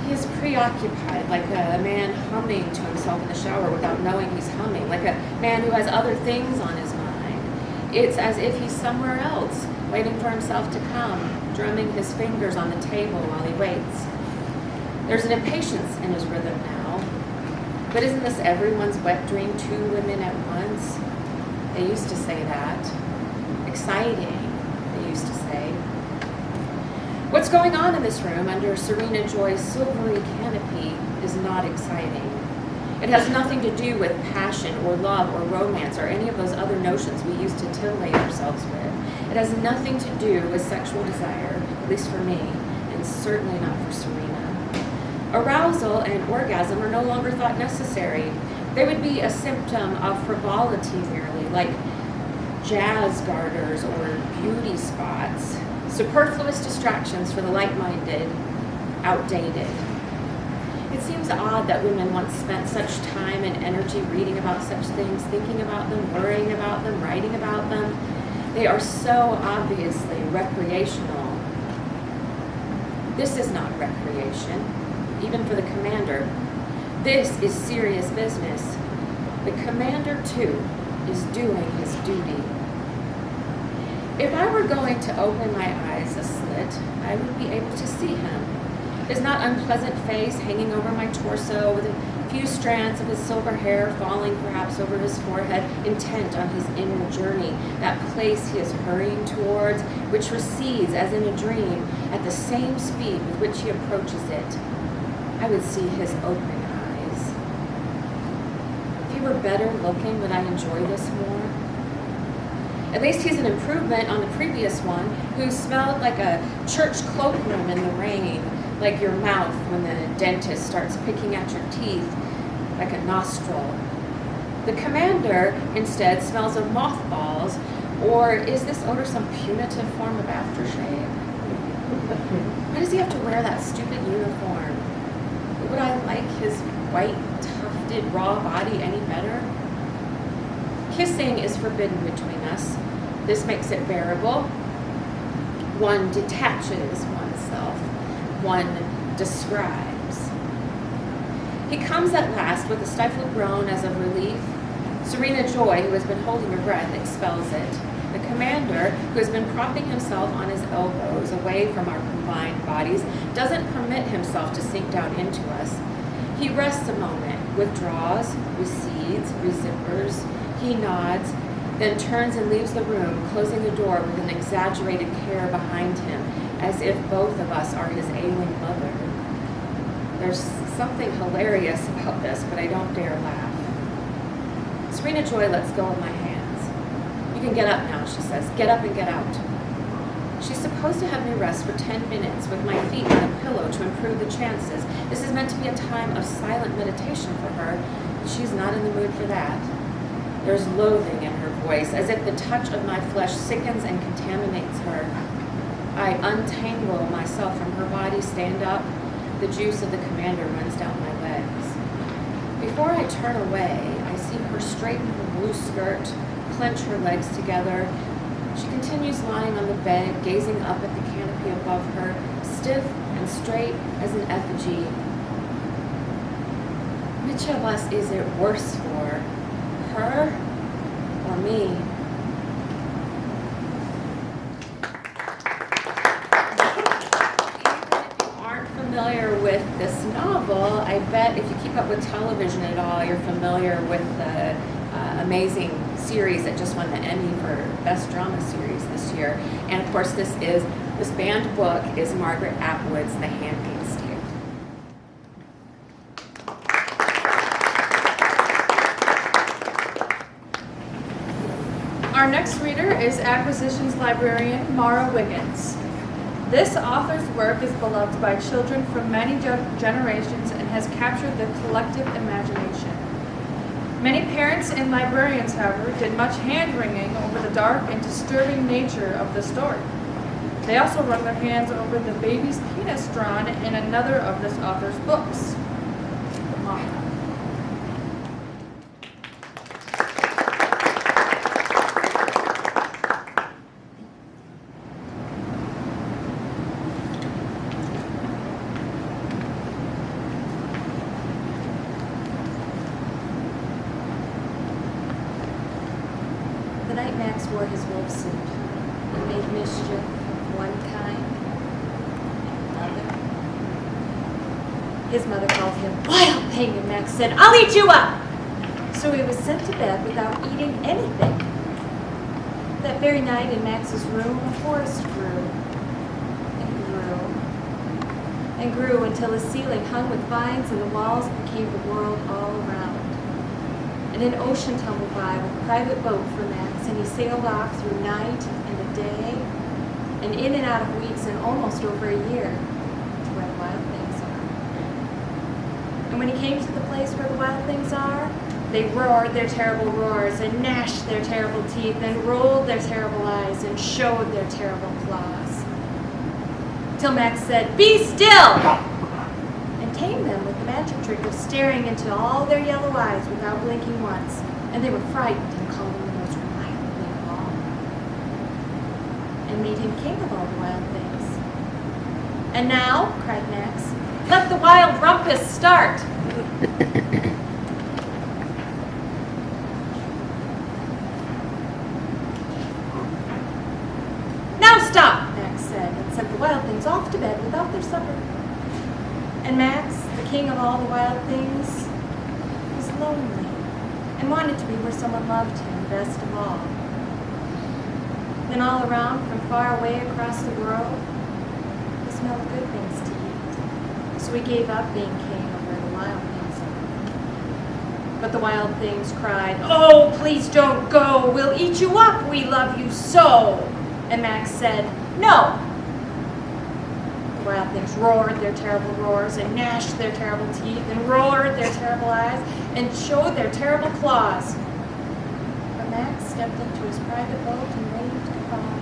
He is preoccupied, like a man humming to himself in the shower without knowing he's humming, like a man who has other things on his mind. It's as if he's somewhere else, waiting for himself to come, drumming his fingers on the table while he waits. There's an impatience in his rhythm now. But isn't this everyone's wet dream, two women at once? They used to say that. Exciting, they used to say. What's going on in this room under Serena Joy's silvery canopy is not exciting. It has nothing to do with passion or love or romance or any of those other notions we used to titillate ourselves with. It has nothing to do with sexual desire, at least for me, and certainly not for Serena. Arousal and orgasm are no longer thought necessary. They would be a symptom of frivolity merely, like jazz garters or beauty spots, superfluous distractions for the light-minded, outdated. It seems odd that women once spent such time and energy reading about such things, thinking about them, worrying about them, writing about them. They are so obviously recreational. This is not recreation, even for the commander. This is serious business. The commander, too, is doing his duty. If I were going to open my eyes a slit, I would be able to see him. His not unpleasant face hanging over my torso with a few strands of his silver hair falling perhaps over his forehead, intent on his inner journey, that place he is hurrying towards, which recedes as in a dream at the same speed with which he approaches it. I would see his open eyes. If he were better looking, would I enjoy this more? At least he's an improvement on the previous one, who smelled like a church cloakroom in the rain, like your mouth when the dentist starts picking at your teeth, like a nostril. The commander, instead, smells of mothballs, or is this odor some punitive form of aftershave? Why does he have to wear that stupid uniform? Would I like his white, tufted, raw body any better? Kissing is forbidden between us. This makes it bearable. One detaches oneself. One describes. He comes at last with a stifled groan as of relief. Serena Joy, who has been holding her breath, expels it. The commander, who has been propping himself on his elbows away from our combined bodies, doesn't permit himself to sink down into us. He rests a moment, withdraws, recedes, rezippers. He nods, then turns and leaves the room, closing the door with an exaggerated care behind him, as if both of us are his ailing mother. There's something hilarious about this, but I don't dare laugh. Serena Joy lets go of my hands. "You can get up now," she says. "Get up and get out." She's supposed to have me rest for 10 minutes with my feet on a pillow to improve the chances. This is meant to be a time of silent meditation for her, but she's not in the mood for that. There's loathing in her voice, as if the touch of my flesh sickens and contaminates her. I untangle myself from her body, stand up. The juice of the commander runs down my legs. Before I turn away, I see her straighten her blue skirt, clench her legs together. She continues lying on the bed, gazing up at the canopy above her, stiff and straight as an effigy. Which of us is it worse for? Her or me? Familiar with this novel, I bet if you keep up with television at all, you're familiar with the amazing series that just won the Emmy for Best Drama Series this year. And of course, this banned book is Margaret Atwood's The Handmaid's Tale. Our next reader is Acquisitions librarian Mara Wiggins. This author's work is beloved by children from many generations and has captured the collective imagination. Many parents and librarians, however, did much hand-wringing over the dark and disturbing nature of the story. They also wrung their hands over the baby's penis drawn in another of this author's books. Mara. The night Max wore his wolf suit, he made mischief of one kind and another. His mother called him Wild Thing, and Max said, "I'll eat you up!" So he was sent to bed without eating anything. That very night in Max's room, a forest grew and grew and grew until the ceiling hung with vines and the walls became the world all around. And an ocean tumbled by with a private boat for Max, and he sailed off through night and a day, and in and out of weeks and almost over a year to where the wild things are. And when he came to the place where the wild things are, they roared their terrible roars and gnashed their terrible teeth and rolled their terrible eyes and showed their terrible claws. Till Max said, "Be still!" and tamed them with the magic trick of staring into all their yellow eyes without blinking once, and they were frightened and called him the most wild thing of all, and made him king of all the wild things. "And now," cried Max, "let the wild rumpus start!" "Now stop!" Max said, and sent the wild things off to bed without their supper. And Max, the king of all the wild things, was lonely and wanted to be where someone loved him best of all. Then all around, from far away across the world, he smelled good things to eat. So he gave up being king of where the wild things are. But the wild things cried, "Oh, please don't go. We'll eat you up. We love you so." And Max said, "No." The wild things roared their terrible roars and gnashed their terrible teeth and roared their terrible eyes and showed their terrible claws. But Max stepped into his private boat and waved goodbye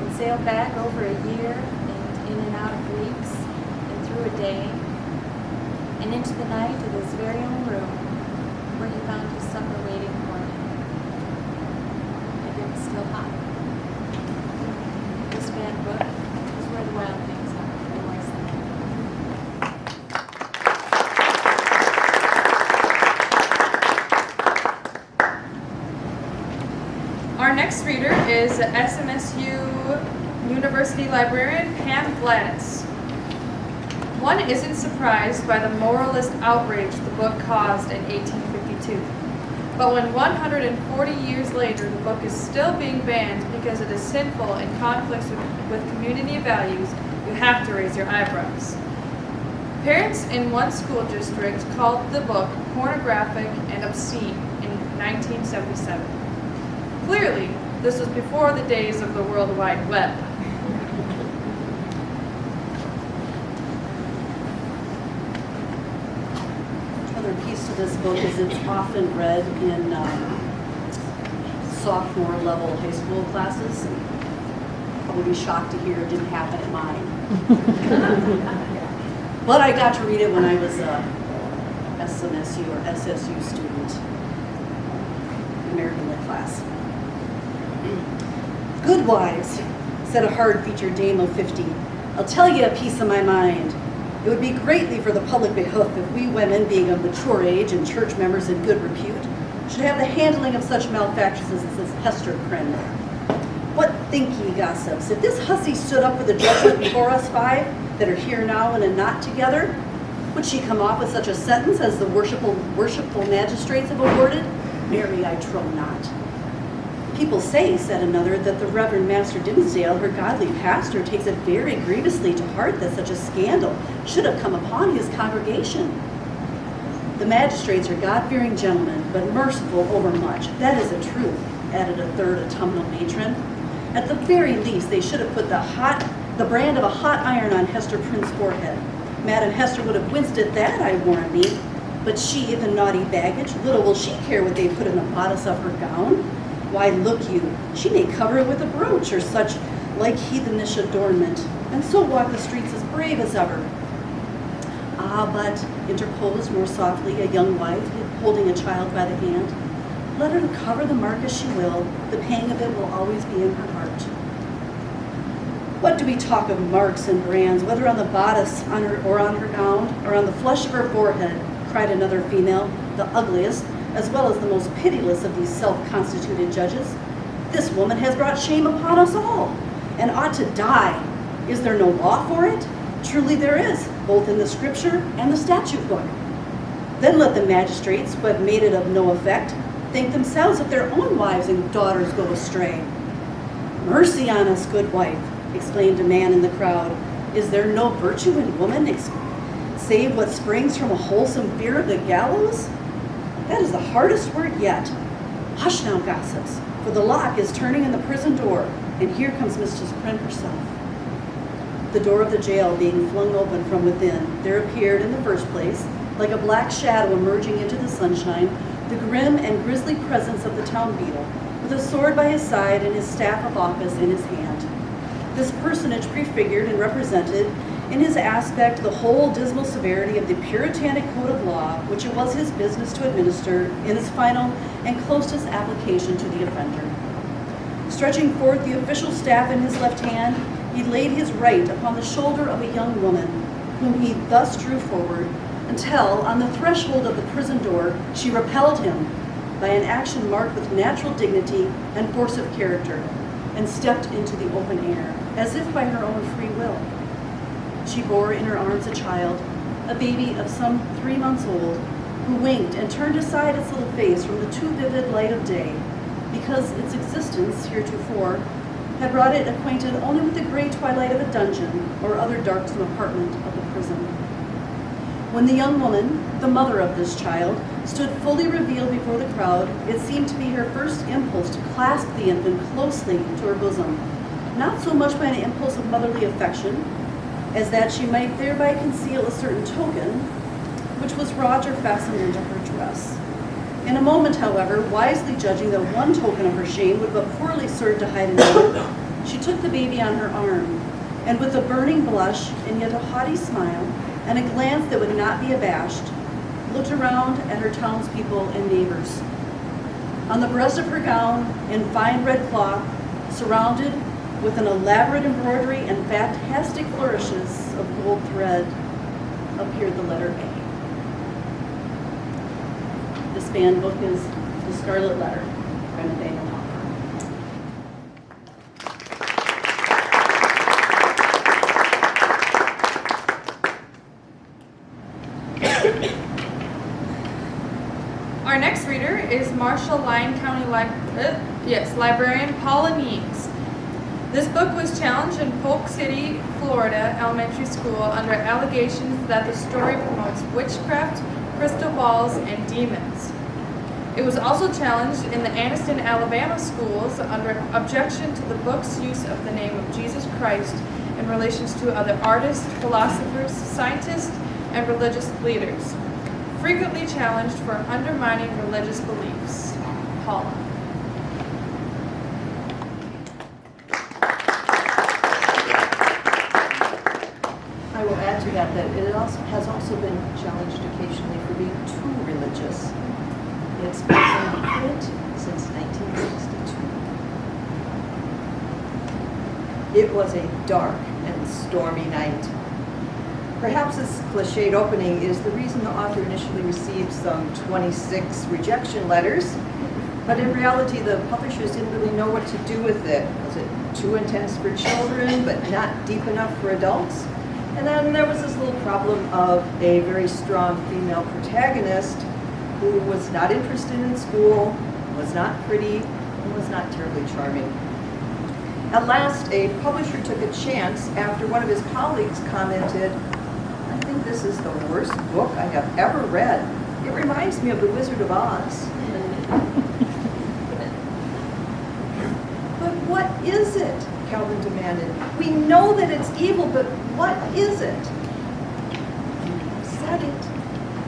and sailed back over a year and in and out of weeks and through a day and into the night to his very own room where he found his supper waiting for him. And it was still hot. This bad book is where the wild things are. They always say. Our next reader is SMSU University librarian Pam Gladys. One isn't surprised by the moralist outrage the book caused in 1852. But when 140 years later the book is still being banned because it is sinful and conflicts with community values, you have to raise your eyebrows. Parents in one school district called the book pornographic and obscene in 1977. Clearly, this was before the days of the World Wide Web. Another piece to this book is it's often read in sophomore level high school classes. I would be shocked to hear it didn't happen at mine. But I got to read it when I was a SMSU or SSU student, American Lit class. Good wives, said a hard-featured dame of 50. I'll tell you a piece of my mind. It would be greatly for the public behoof if we women, being of mature age and church members in good repute, should have the handling of such malefactors as this Hester Prynne. What think ye, gossips? If this hussy stood up for the judgment before us five that are here now and are not together, would she come off with such a sentence as the worshipful magistrates have awarded? Marry, I trow not. People say, said another, that the Reverend Master Dimmesdale, her godly pastor, takes it very grievously to heart that such a scandal should have come upon his congregation. The magistrates are God-fearing gentlemen, but merciful overmuch. That is the truth, added a third autumnal matron. At the very least, they should have put the brand of a hot iron on Hester Prynne's forehead. Madam Hester would have winced at that, I warrant me. But she, the naughty baggage, little will she care what they put in the bodice of her gown. Why, look you, she may cover it with a brooch or such like heathenish adornment, and so walk the streets as brave as ever. Ah, but, interposed more softly a young wife, holding a child by the hand, let her cover the mark as she will, the pang of it will always be in her heart. What do we talk of marks and brands, whether on the bodice on her, or on her gown, or on the flesh of her forehead, cried another female, the ugliest, as well as the most pitiless of these self-constituted judges. This woman has brought shame upon us all, and ought to die. Is there no law for it? Truly there is, both in the scripture and the statute book. Then let the magistrates, who have made it of no effect, think themselves if their own wives and daughters go astray. Mercy on us, good wife, exclaimed a man in the crowd. Is there no virtue in woman, save what springs from a wholesome fear of the gallows? That is the hardest word yet. Hush now, gossips, for the lock is turning in the prison door, and here comes Mistress Prynne herself. The door of the jail being flung open from within, there appeared in the first place, like a black shadow emerging into the sunshine, the grim and grisly presence of the town beadle, with a sword by his side and his staff of office in his hand. This personage prefigured and represented in his aspect the whole dismal severity of the Puritanic code of law, which it was his business to administer in its final and closest application to the offender. Stretching forth the official staff in his left hand, he laid his right upon the shoulder of a young woman, whom he thus drew forward, until, on the threshold of the prison door, she repelled him by an action marked with natural dignity and force of character, and stepped into the open air, as if by her own free will. She bore in her arms a child, a baby of some 3 months old, who winked and turned aside its little face from the too vivid light of day, because its existence heretofore had brought it acquainted only with the gray twilight of a dungeon or other darksome apartment of the prison. When the young woman, the mother of this child, stood fully revealed before the crowd, it seemed to be her first impulse to clasp the infant closely to her bosom, not so much by an impulse of motherly affection, as that she might thereby conceal a certain token which was wrought or fastened into her dress. In a moment, however, wisely judging that one token of her shame would but poorly serve to hide another, She took the baby on her arm, and with a burning blush and yet a haughty smile, and a glance that would not be abashed, looked around at her townspeople and neighbors. On the breast of her gown, in fine red cloth, surrounded with an elaborate embroidery and fantastic flourishes of gold thread, appeared the letter A. This band book is The Scarlet Letter by Nathaniel Hawthorne. Our next reader is Marshall Lyon County Librarian Paula Neems. This book was challenged in Polk City, Florida Elementary School under allegations that the story promotes witchcraft, crystal balls, and demons. It was also challenged in the Anniston, Alabama schools under objection to the book's use of the name of Jesus Christ in relations to other artists, philosophers, scientists, and religious leaders. Frequently challenged for undermining religious beliefs. Paula. I will add to that it has also been challenged occasionally for being too religious. It's been in print since 1962. It was a dark and stormy night. Perhaps this cliched opening is the reason the author initially received some 26 rejection letters, but in reality the publishers didn't really know what to do with it. Was it too intense for children but not deep enough for adults? And then there was this little problem of a very strong female protagonist who was not interested in school, was not pretty, and was not terribly charming. At last, a publisher took a chance after one of his colleagues commented, "I think this is the worst book I have ever read. It reminds me of The Wizard of Oz." But what is it? Calvin demanded. We know that it's evil, but what is it? You said it.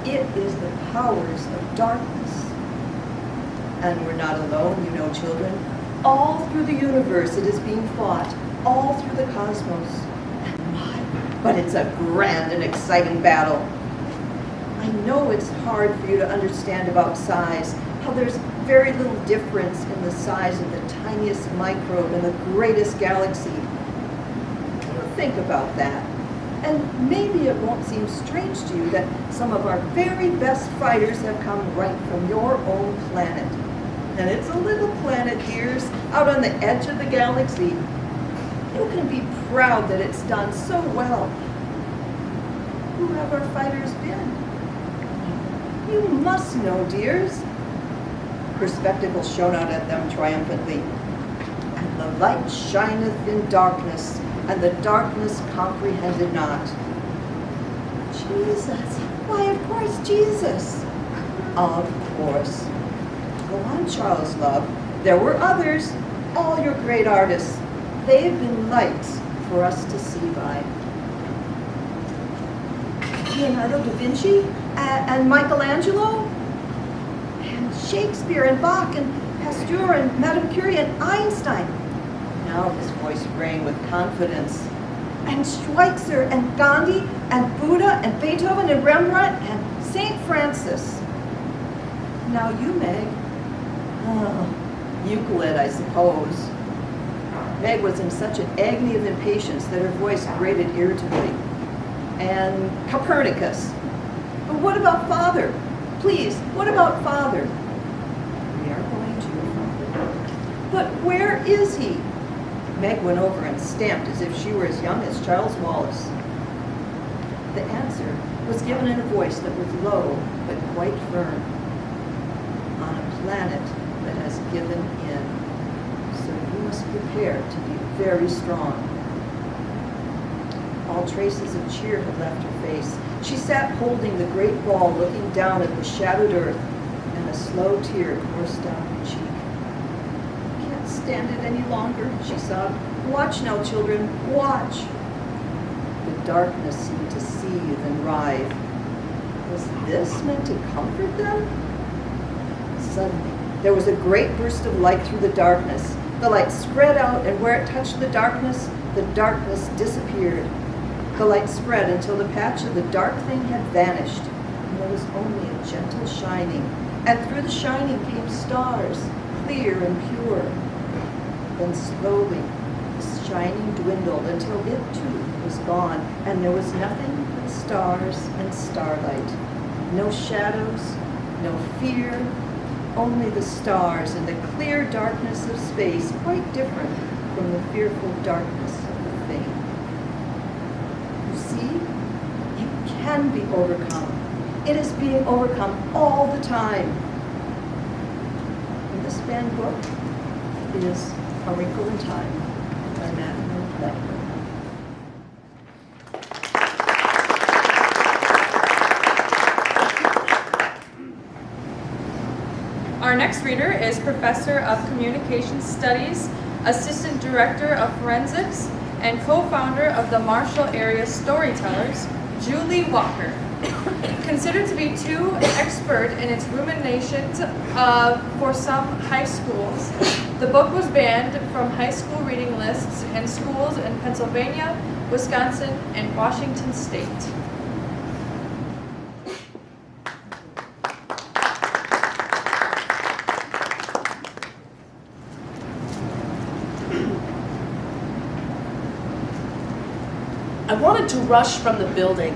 It is the powers of darkness. And we're not alone, you know, children. All through the universe it is being fought, all through the cosmos. And my, but it's a grand and exciting battle. I know it's hard for you to understand about size, how there's very little difference in the size of the tiniest microbe in the greatest galaxy. Think about that. And maybe it won't seem strange to you that some of our very best fighters have come right from your own planet. And it's a little planet, dears, out on the edge of the galaxy. You can be proud that it's done so well. Who have our fighters been? You must know, dears. Her spectacles shone out at them triumphantly. And the light shineth in darkness, and the darkness comprehended not. Jesus. Why, of course, Jesus. Of course. Go on, Charles, love. There were others, all your great artists. They've been lights for us to see by. Leonardo da Vinci and Michelangelo and Shakespeare and Bach and Pasteur and Madame Curie and Einstein. Now his voice rang with confidence. And Schweitzer and Gandhi and Buddha and Beethoven and Rembrandt and St. Francis. Now you, Meg. Oh, Euclid, I suppose. Meg was in such an agony of impatience that her voice grated irritably. And Copernicus. But what about Father? Please, what about Father? We are going to, Father. But where is he? Meg went over and stamped as if she were as young as Charles Wallace. The answer was given in a voice that was low but quite firm. On a planet that has given in. So you must prepare to be very strong. All traces of cheer had left her face. She sat holding the great ball, looking down at the shadowed earth, and a slow tear coursed down her cheek. I can't stand it any longer, she sobbed. Watch now, children, watch. The darkness seemed to seethe and writhe. Was this meant to comfort them? Suddenly, there was a great burst of light through the darkness, The light spread out, and where it touched the darkness disappeared. The light spread until the patch of the dark thing had vanished, and there was only a gentle shining. And through the shining came stars, clear and pure. Then slowly, the shining dwindled until it too was gone, and there was nothing but stars and starlight. No shadows, no fear, only the stars and the clear darkness of space, quite different from the fearful darkness of the thing. You see, it can be overcome. It is being overcome all the time. And this banned book is A Wrinkle in Time by Matthew Blackburn. Our next reader is Professor of Communication Studies, Assistant Director of Forensics, and co-founder of the Marshall Area Storytellers, Julie Walker. Considered to be too expert in its ruminations for some high schools, the book was banned from high school reading lists in schools in Pennsylvania, Wisconsin, and Washington State. I wanted to rush from the building,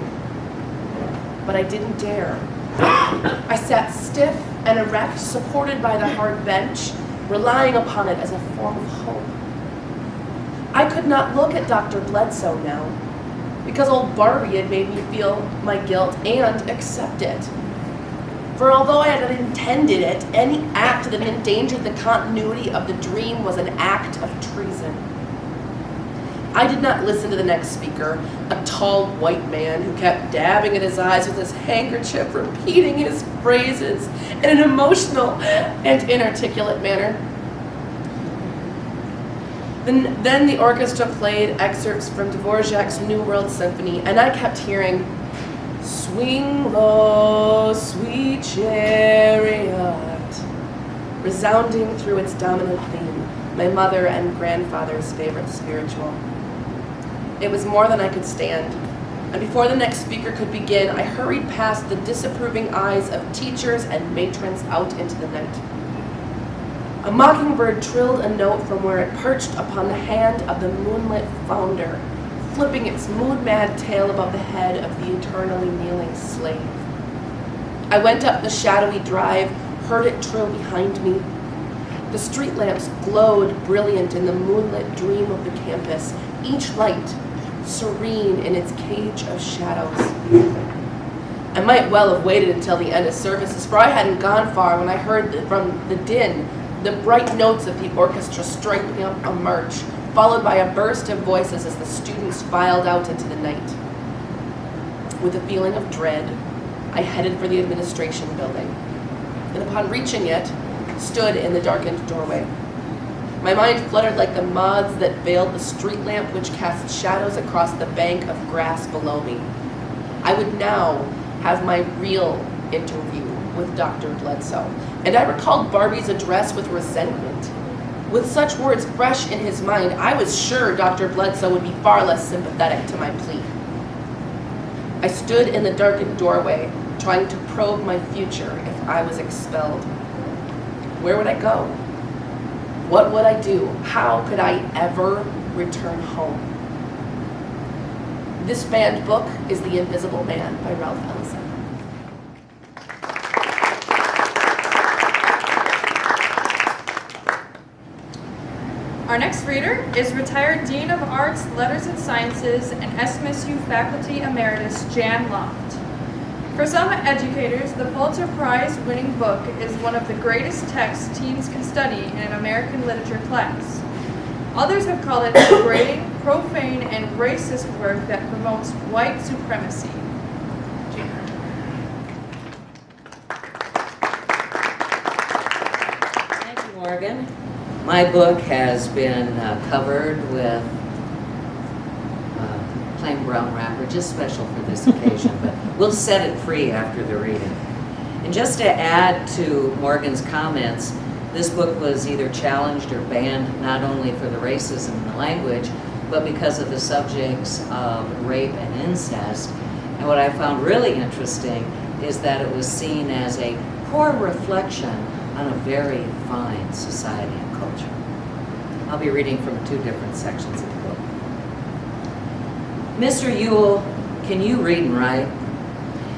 but I didn't dare. I sat stiff and erect, supported by the hard bench, relying upon it as a form of hope. I could not look at Dr. Bledsoe now, because old Barbie had made me feel my guilt and accept it. For although I had intended it, any act that endangered the continuity of the dream was an act of treason. I did not listen to the next speaker, a tall white man who kept dabbing at his eyes with his handkerchief, repeating his phrases in an emotional and inarticulate manner. Then the orchestra played excerpts from Dvorak's New World Symphony, and I kept hearing, "Swing low, sweet chariot," resounding through its dominant theme, my mother and grandfather's favorite spiritual. It was more than I could stand, and before the next speaker could begin, I hurried past the disapproving eyes of teachers and matrons out into the night. A mockingbird trilled a note from where it perched upon the hand of the moonlit founder, flipping its moon-mad tail above the head of the eternally kneeling slave. I went up the shadowy drive, heard it trill behind me. The street lamps glowed brilliant in the moonlit dream of the campus, each light serene in its cage of shadows. I might well have waited until the end of services, for I hadn't gone far when I heard from the din, the bright notes of the orchestra striking up a march, followed by a burst of voices as the students filed out into the night. With a feeling of dread, I headed for the administration building, and upon reaching it, stood in the darkened doorway. My mind fluttered like the moths that veiled the street lamp which cast shadows across the bank of grass below me. I would now have my real interview with Dr. Bledsoe, and I recalled Barbie's address with resentment. With such words fresh in his mind, I was sure Dr. Bledsoe would be far less sympathetic to my plea. I stood in the darkened doorway, trying to probe my future if I was expelled. Where would I go? What would I do? How could I ever return home? This banned book is The Invisible Man by Ralph Ellison. Our next reader is retired Dean of Arts, Letters and Sciences, and SMSU Faculty Emeritus Jan Loft. For some educators, the Pulitzer Prize-winning book is one of the greatest texts teens can study in an American literature class. Others have called it degrading, profane, and racist work that promotes white supremacy. Thank you, Morgan. My book has been covered with plain brown wrapper, just special for this occasion, but we'll set it free after the reading. And just to add to Morgan's comments, This book was either challenged or banned not only for the racism in the language, but because of the subjects of rape and incest. And what I found really interesting is that it was seen as a poor reflection on a very fine society and culture. I'll be reading from 2 different sections of the book. Mr. Ewell, can you read and write?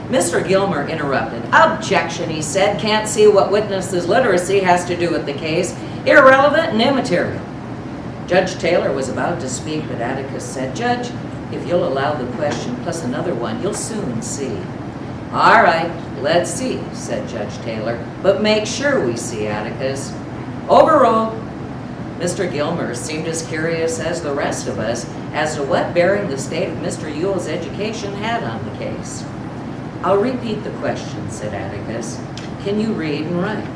Mr. Gilmer interrupted. Objection, he said. Can't see what witness's literacy has to do with the case. Irrelevant and immaterial. Judge Taylor was about to speak, but Atticus said, Judge, if you'll allow the question plus another one, you'll soon see. All right, let's see, said Judge Taylor, but make sure we see, Atticus. Overruled. Mr. Gilmer seemed as curious as the rest of us as to what bearing the state of Mr. Ewell's education had on the case. I'll repeat the question, said Atticus. Can you read and write?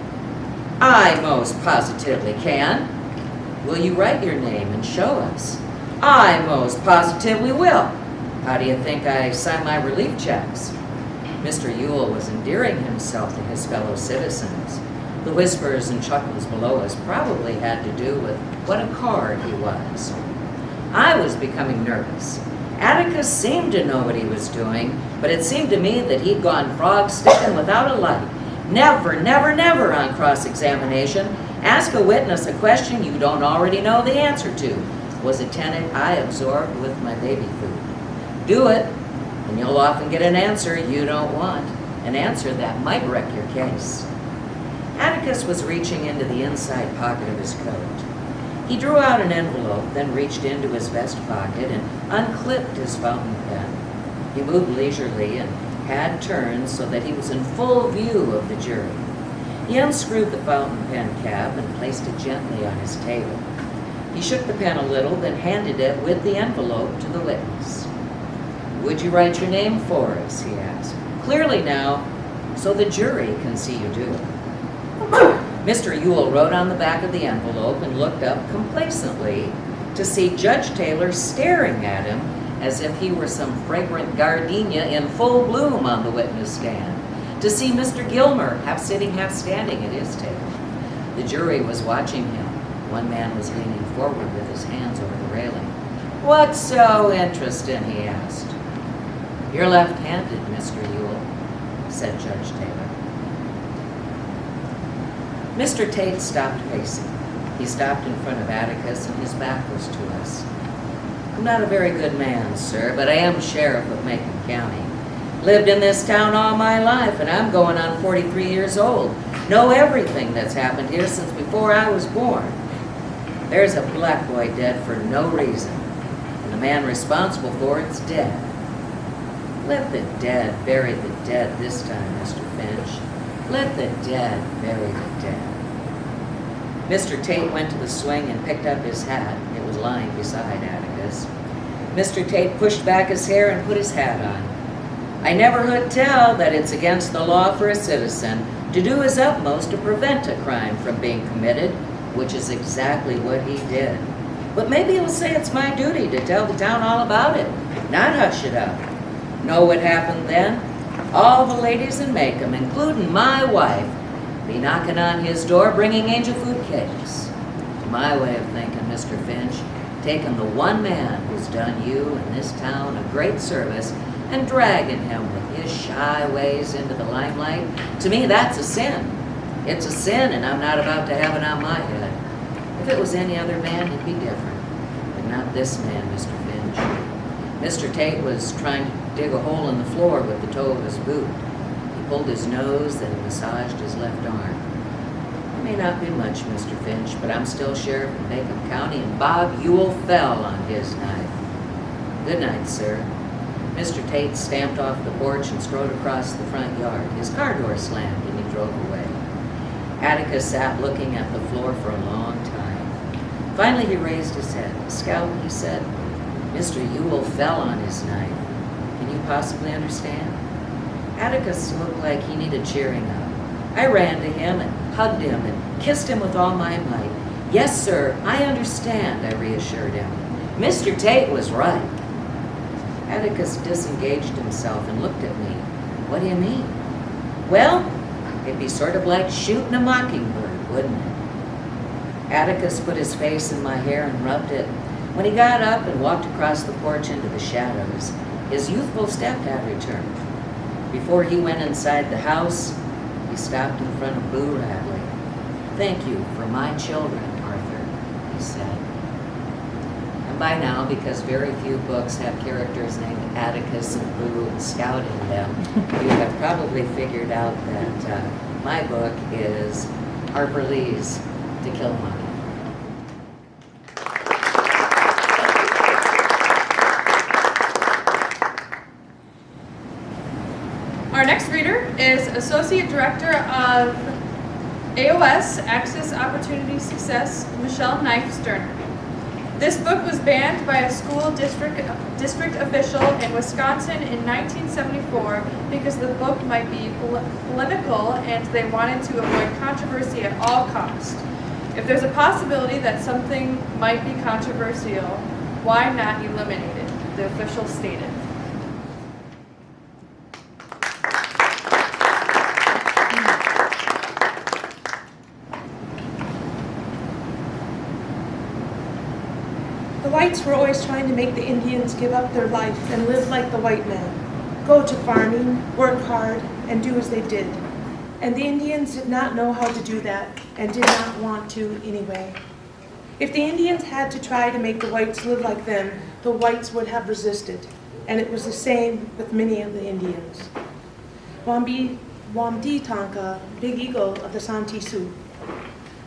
I most positively can. Will you write your name and show us? I most positively will. How do you think I sign my relief checks? Mr. Ewell was endearing himself to his fellow citizens. The whispers and chuckles below us probably had to do with what a card he was. I was becoming nervous. Atticus seemed to know what he was doing, but it seemed to me that he'd gone frog-sticking without a light. Never, never, never on cross-examination ask a witness a question you don't already know the answer to, was a tenet I absorbed with my baby food. Do it, and you'll often get an answer you don't want, an answer that might wreck your case. Atticus was reaching into the inside pocket of his coat. He drew out an envelope, then reached into his vest pocket and unclipped his fountain pen. He moved leisurely and had turned so that he was in full view of the jury. He unscrewed the fountain pen cap and placed it gently on his table. He shook the pen a little, then handed it with the envelope to the witness. Would you write your name for us, he asked. Clearly now, so the jury can see you do it. Mr. Ewell wrote on the back of the envelope and looked up complacently to see Judge Taylor staring at him as if he were some fragrant gardenia in full bloom on the witness stand, to see Mr. Gilmer half sitting, half standing at his table. The jury was watching him. One man was leaning forward with his hands over the railing. What's so interesting, he asked. You're left-handed, Mr. Ewell, said Judge Taylor. Mr. Tate stopped pacing. He stopped in front of Atticus and his back was to us. I'm not a very good man, sir, but I am sheriff of Macon County. Lived in this town all my life, and I'm going on 43 years old. Know everything that's happened here since before I was born. There's a black boy dead for no reason, and the man responsible for it's dead. Let the dead bury the dead this time, Mr. Finch. Let the dead bury the dead. Mr. Tate went to the swing and picked up his hat. It was lying beside Atticus. Mr. Tate pushed back his hair and put his hat on. I never could tell that it's against the law for a citizen to do his utmost to prevent a crime from being committed, which is exactly what he did. But maybe he'll say it's my duty to tell the town all about it, not hush it up. Know what happened then? All the ladies in Macon, including my wife, be knocking on his door bringing angel food cakes. To my way of thinking, Mr. Finch, taking the one man who's done you and this town a great service and dragging him with his shy ways into the limelight, to me that's a sin. It's a sin, and I'm not about to have it on my head. If it was any other man, it'd be different, but not this man, Mr. Finch. Mr. Tate was trying to dig a hole in the floor with the toe of his boot. He pulled his nose, then massaged his left arm. It may not be much, Mr. Finch, but I'm still sheriff of Macon County, and Bob Ewell fell on his knife. Good night, sir. Mr. Tate stamped off the porch and strode across the front yard. His car door slammed, and he drove away. Atticus sat looking at the floor for a long time. Finally, he raised his head. Scout, he said, Mr. Ewell fell on his knife. Can you possibly understand? Atticus looked like he needed cheering up. I ran to him and hugged him and kissed him with all my might. Yes, sir, I understand, I reassured him. Mr. Tate was right. Atticus disengaged himself and looked at me. What do you mean? Well, it'd be sort of like shooting a mockingbird, wouldn't it? Atticus put his face in my hair and rubbed it. When he got up and walked across the porch into the shadows, his youthful step had returned. Before he went inside the house, he stopped in front of Boo Radley. "Thank you for my children, Arthur," he said. And by now, because very few books have characters named Atticus and Boo and Scout in them, you have probably figured out that my book is Harper Lee's To Kill a Mockingbird. Our next reader is Associate Director of AOS, Access Opportunity Success, Michelle Knife Sterner. This book was banned by a school district official in Wisconsin in 1974 because the book might be polemical and they wanted to avoid controversy at all costs. If there's a possibility that something might be controversial, why not eliminate it? The official stated. The whites were always trying to make the Indians give up their life and live like the white man, go to farming, work hard, and do as they did. And the Indians did not know how to do that and did not want to anyway. If the Indians had to try to make the whites live like them, the whites would have resisted, and it was the same with many of the Indians. Wamdi Tonka, Big Eagle of the Santee Sioux.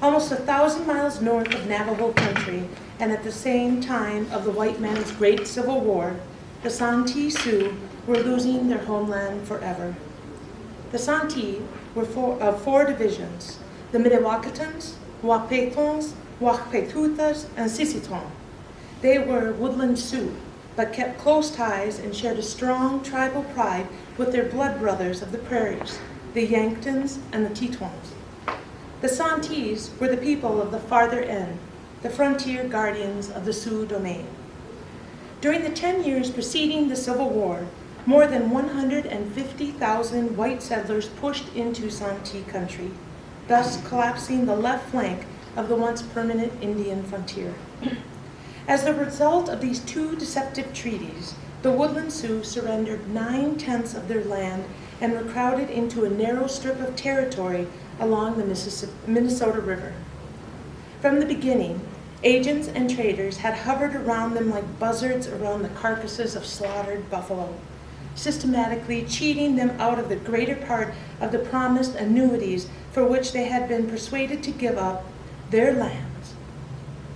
Almost 1,000 miles north of Navajo country, and at the same time of the white man's great civil war, the Santee Sioux were losing their homeland forever. The Santee were of four divisions: the Midewakatans, Wahpetons, Wahpetutas, and Sisseton. They were woodland Sioux, but kept close ties and shared a strong tribal pride with their blood brothers of the prairies, the Yanktons and the Tetons. The Santees were the people of the farther end, the frontier guardians of the Sioux domain. During the 10 years preceding the Civil War, more than 150,000 white settlers pushed into Santee country, thus collapsing the left flank of the once permanent Indian frontier. As the result of these two deceptive treaties, the woodland Sioux surrendered 9/10 of their land and were crowded into a narrow strip of territory along the Minnesota River. From the beginning, agents and traders had hovered around them like buzzards around the carcasses of slaughtered buffalo, systematically cheating them out of the greater part of the promised annuities for which they had been persuaded to give up their lands.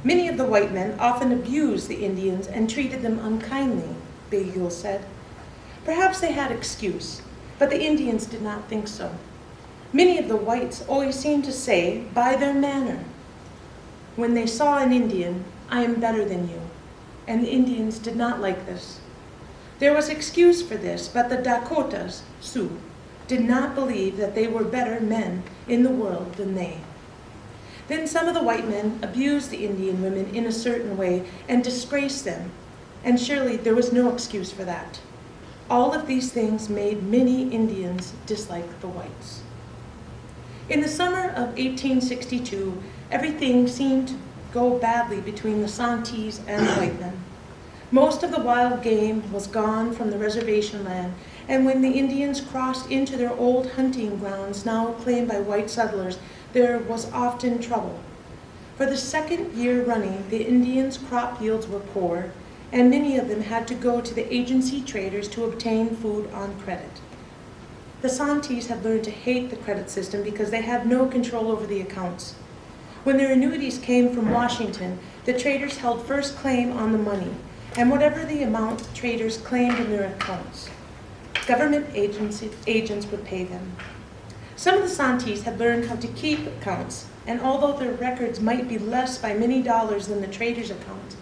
Many of the white men often abused the Indians and treated them unkindly, Big Eagle said. Perhaps they had excuse, but the Indians did not think so. Many of the whites always seemed to say, by their manner, when they saw an Indian, "I am better than you," and the Indians did not like this. There was excuse for this, but the Dakotas, Sioux, did not believe that they were better men in the world than they. Then some of the white men abused the Indian women in a certain way and disgraced them, and surely there was no excuse for that. All of these things made many Indians dislike the whites. In the summer of 1862, everything seemed to go badly between the Santees and the white men. Most of the wild game was gone from the reservation land, and when the Indians crossed into their old hunting grounds, now claimed by white settlers, there was often trouble. For the second year running, the Indians' crop yields were poor, and many of them had to go to the agency traders to obtain food on credit. The Santees had learned to hate the credit system because they had no control over the accounts. When their annuities came from Washington, the traders held first claim on the money, and whatever the amount traders claimed in their accounts, government agents would pay them. Some of the Santees had learned how to keep accounts, and although their records might be less by many dollars than the traders' accounts,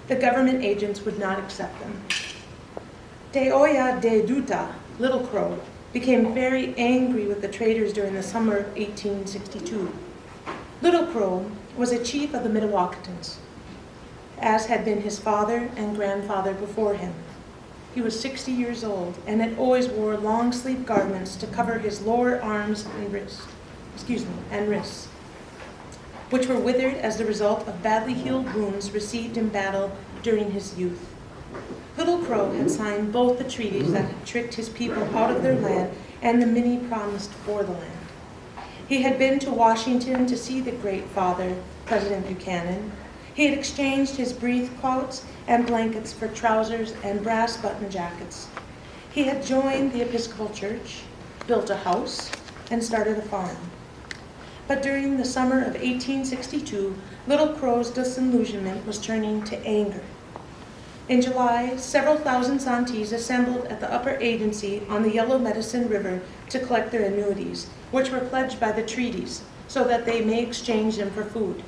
the government agents would not accept them. Teoya de Duta, Little Crow, became very angry with the traders during the summer of 1862. Little Crow was a chief of the Midewakatans, as had been his father and grandfather before him. He was 60 years old and had always wore long-sleeve garments to cover his lower arms and wrists. which were withered as the result of badly healed wounds received in battle during his youth. Little Crow had signed both the treaties that had tricked his people out of their land and the many promised for the land. He had been to Washington to see the great father, President Buchanan. He had exchanged his breechclouts and blankets for trousers and brass button jackets. He had joined the Episcopal Church, built a house, and started a farm. But during the summer of 1862, Little Crow's disillusionment was turning to anger. In July, several thousand Santees assembled at the upper agency on the Yellow Medicine River to collect their annuities, which were pledged by the treaties, so that they may exchange them for food.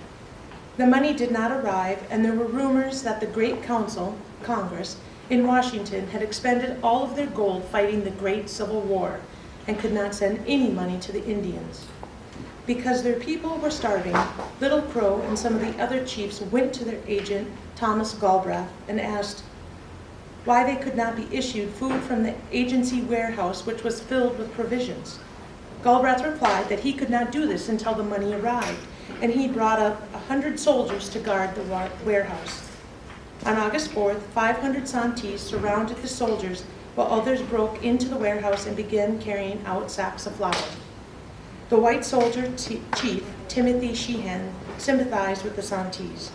The money did not arrive, and there were rumors that the Great Council, Congress, in Washington had expended all of their gold fighting the Great Civil War and could not send any money to the Indians. Because their people were starving, Little Crow and some of the other chiefs went to their agent, Thomas Galbraith, and asked why they could not be issued food from the agency warehouse, which was filled with provisions. Galbraith replied that he could not do this until the money arrived, and he brought up 100 soldiers to guard the warehouse. On August 4th, 500 Santees surrounded the soldiers, while others broke into the warehouse and began carrying out sacks of flour. The white soldier chief, Timothy Sheehan, sympathized with the Santees.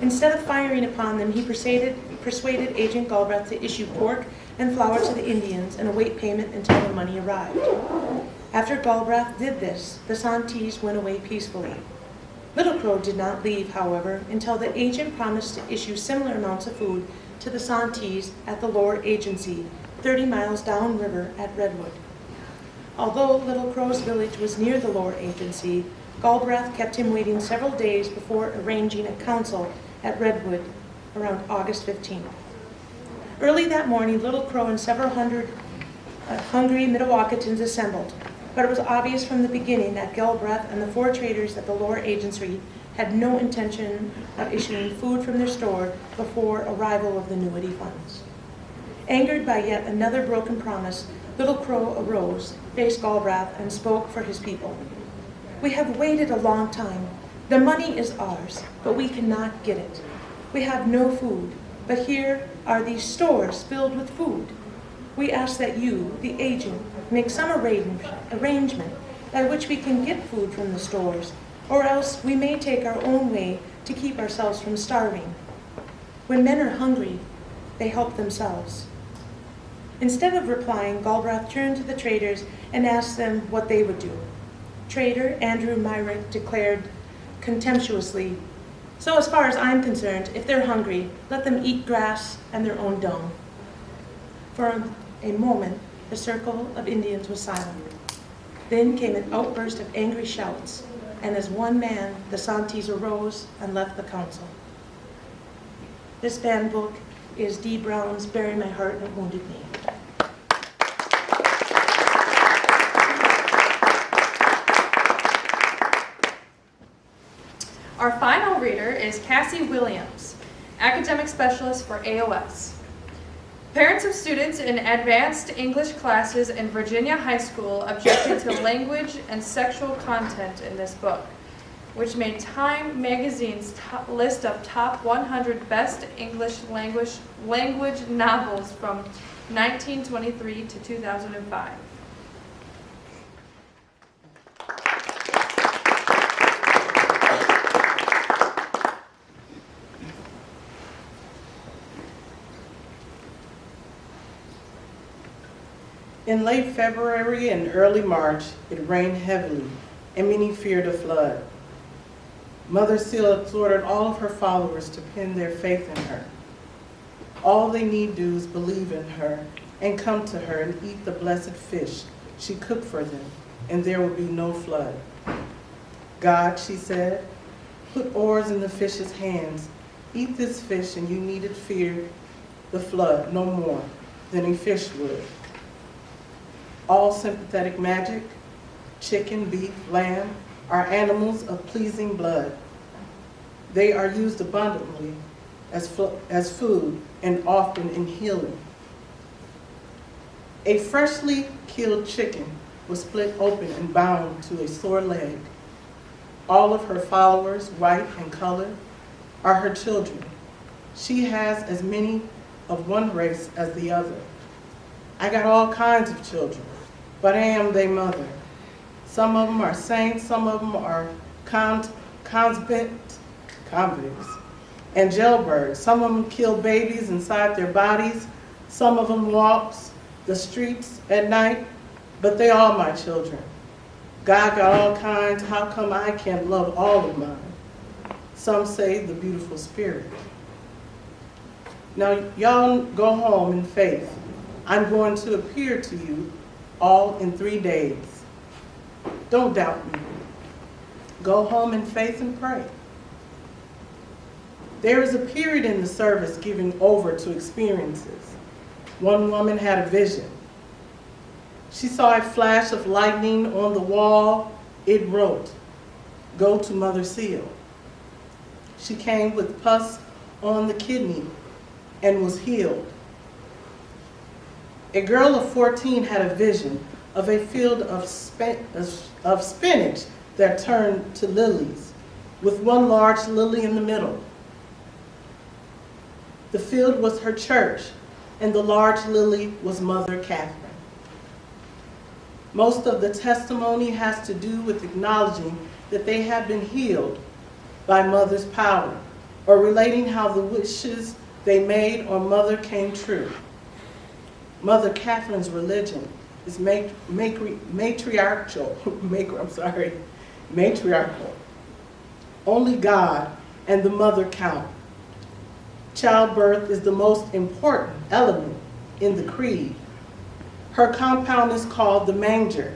Instead of firing upon them, he persuaded Agent Galbraith to issue pork and flour to the Indians and await payment until the money arrived. After Galbraith did this, the Santees went away peacefully. Little Crow did not leave, however, until the agent promised to issue similar amounts of food to the Santees at the lower agency, 30 miles downriver at Redwood. Although Little Crow's village was near the lower agency, Galbraith kept him waiting several days before arranging a council at Redwood around August 15th. Early that morning, Little Crow and several hundred hungry Mdewakanton assembled, but it was obvious from the beginning that Galbraith and the 4 traders at the lower agency had no intention of issuing food from their store before arrival of the annuity funds. Angered by yet another broken promise, Little Crow arose, faced Galbraith, and spoke for his people. "We have waited a long time. The money is ours, but we cannot get it. We have no food, but here are these stores filled with food. We ask that you, the agent, make some arrangement by which we can get food from the stores, or else we may take our own way to keep ourselves from starving. When men are hungry, they help themselves." Instead of replying, Galbraith turned to the traders and asked them what they would do. Trader Andrew Myrick declared contemptuously, "So as far as I'm concerned, if they're hungry, let them eat grass and their own dung." For a moment, the circle of Indians was silent. Then came an outburst of angry shouts, and as one man, the Santees arose and left the council. This banned book is D. Brown's Bury My Heart in Wounded Knee. Our final reader is Cassie Williams, Academic Specialist for AOS. Parents of students in advanced English classes in Virginia High School objected to language and sexual content in this book, which made Time magazine's list of top 100 best English language novels from 1923 to 2005. In late February and early March, it rained heavily, and many feared a flood. Mother Seal exhorted all of her followers to pin their faith in her. All they need do is believe in her and come to her and eat the blessed fish she cooked for them, and there will be no flood. "God," she said, "put oars in the fish's hands. Eat this fish, and you needn't fear the flood no more than a fish would." All sympathetic magic, chicken, beef, lamb, are animals of pleasing blood. They are used abundantly as food and often in healing. A freshly killed chicken was split open and bound to a sore leg. All of her followers, white and colored, are her children. She has as many of one race as the other. I got all kinds of children, but I am their mother. Some of them are saints, some of them are convicts, and jailbirds. Some of them kill babies inside their bodies. Some of them walks the streets at night, but they all my children. God got all kinds. How come I can't love all of mine? Some say the beautiful spirit. Now, y'all go home in faith. I'm going to appear to you all in 3 days. Don't doubt me. Go home in faith and pray. There is a period in the service giving over to experiences. One woman had a vision. She saw a flash of lightning on the wall. It wrote, "Go to Mother Seal." She came with pus on the kidney and was healed. A girl of 14 had a vision of a field of spinach that turned to lilies, with one large lily in the middle. The field was her church, and the large lily was Mother Catherine. Most of the testimony has to do with acknowledging that they have been healed by Mother's power, or relating how the wishes they made on Mother came true. Mother Catherine's religion is matriarchal. Only God and the mother count. Childbirth is the most important element in the creed. Her compound is called the manger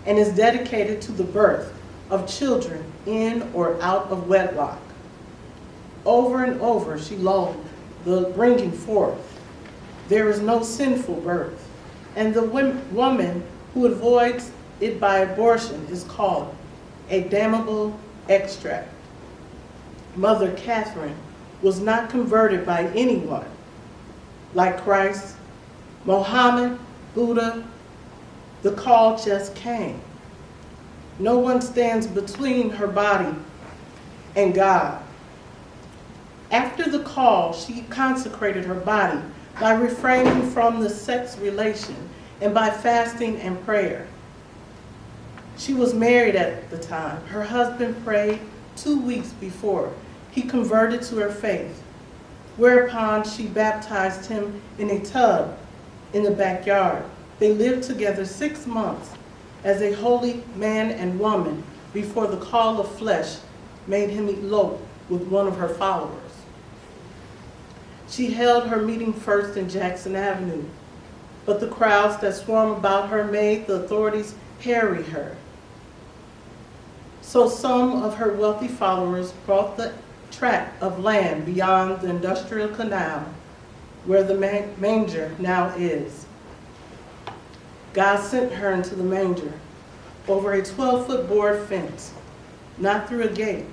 and is dedicated to the birth of children in or out of wedlock. Over and over she longed the bringing forth. There is no sinful birth, and the woman who avoids it by abortion is called a damnable extract. Mother Catherine was not converted by anyone like Christ, Mohammed, Buddha. The call just came. No one stands between her body and God. After the call, she consecrated her body by refraining from the sex relation and by fasting and prayer. She was married at the time. Her husband prayed 2 weeks before he converted to her faith, whereupon she baptized him in a tub in the backyard. They lived together 6 months as a holy man and woman before the call of flesh made him elope with one of her followers. She held her meeting first in Jackson Avenue, but the crowds that swarmed about her made the authorities harry her. So some of her wealthy followers bought the tract of land beyond the industrial canal where the manger now is. God sent her into the manger over a 12-foot board fence, not through a gate.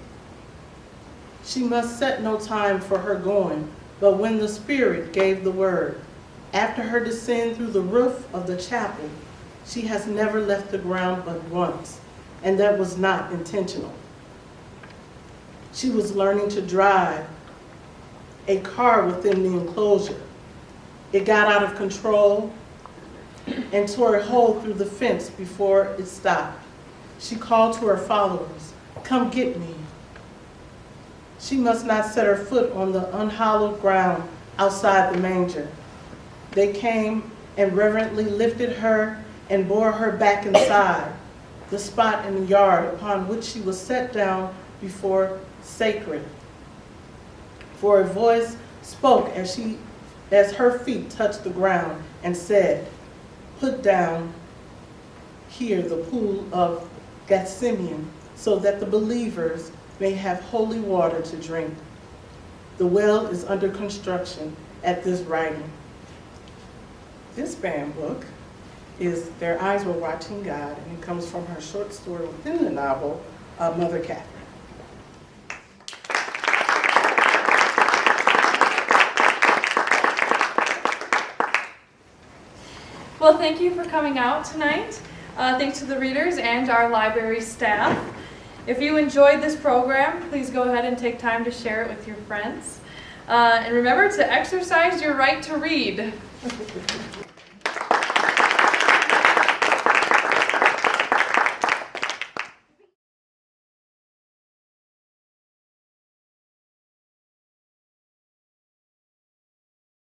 She must set no time for her going, but when the Spirit gave the word. After her descent through the roof of the chapel, she has never left the ground but once, and that was not intentional. She was learning to drive a car within the enclosure. It got out of control and tore a hole through the fence before it stopped. She called to her followers, "Come get me." She must not set her foot on the unhallowed ground outside the manger. They came and reverently lifted her and bore her back inside, the spot in the yard upon which she was set down before sacred. For a voice spoke as her feet touched the ground and said, "Put down here the pool of Gethsemane so that the believers may have holy water to drink. The well is under construction at this writing." This banned book is Their Eyes Were Watching God, and it comes from her short story within the novel, Mother Catherine. Well, thank you for coming out tonight. Thanks to the readers and our library staff. If you enjoyed this program, please go ahead and take time to share it with your friends. And remember to exercise your right to read.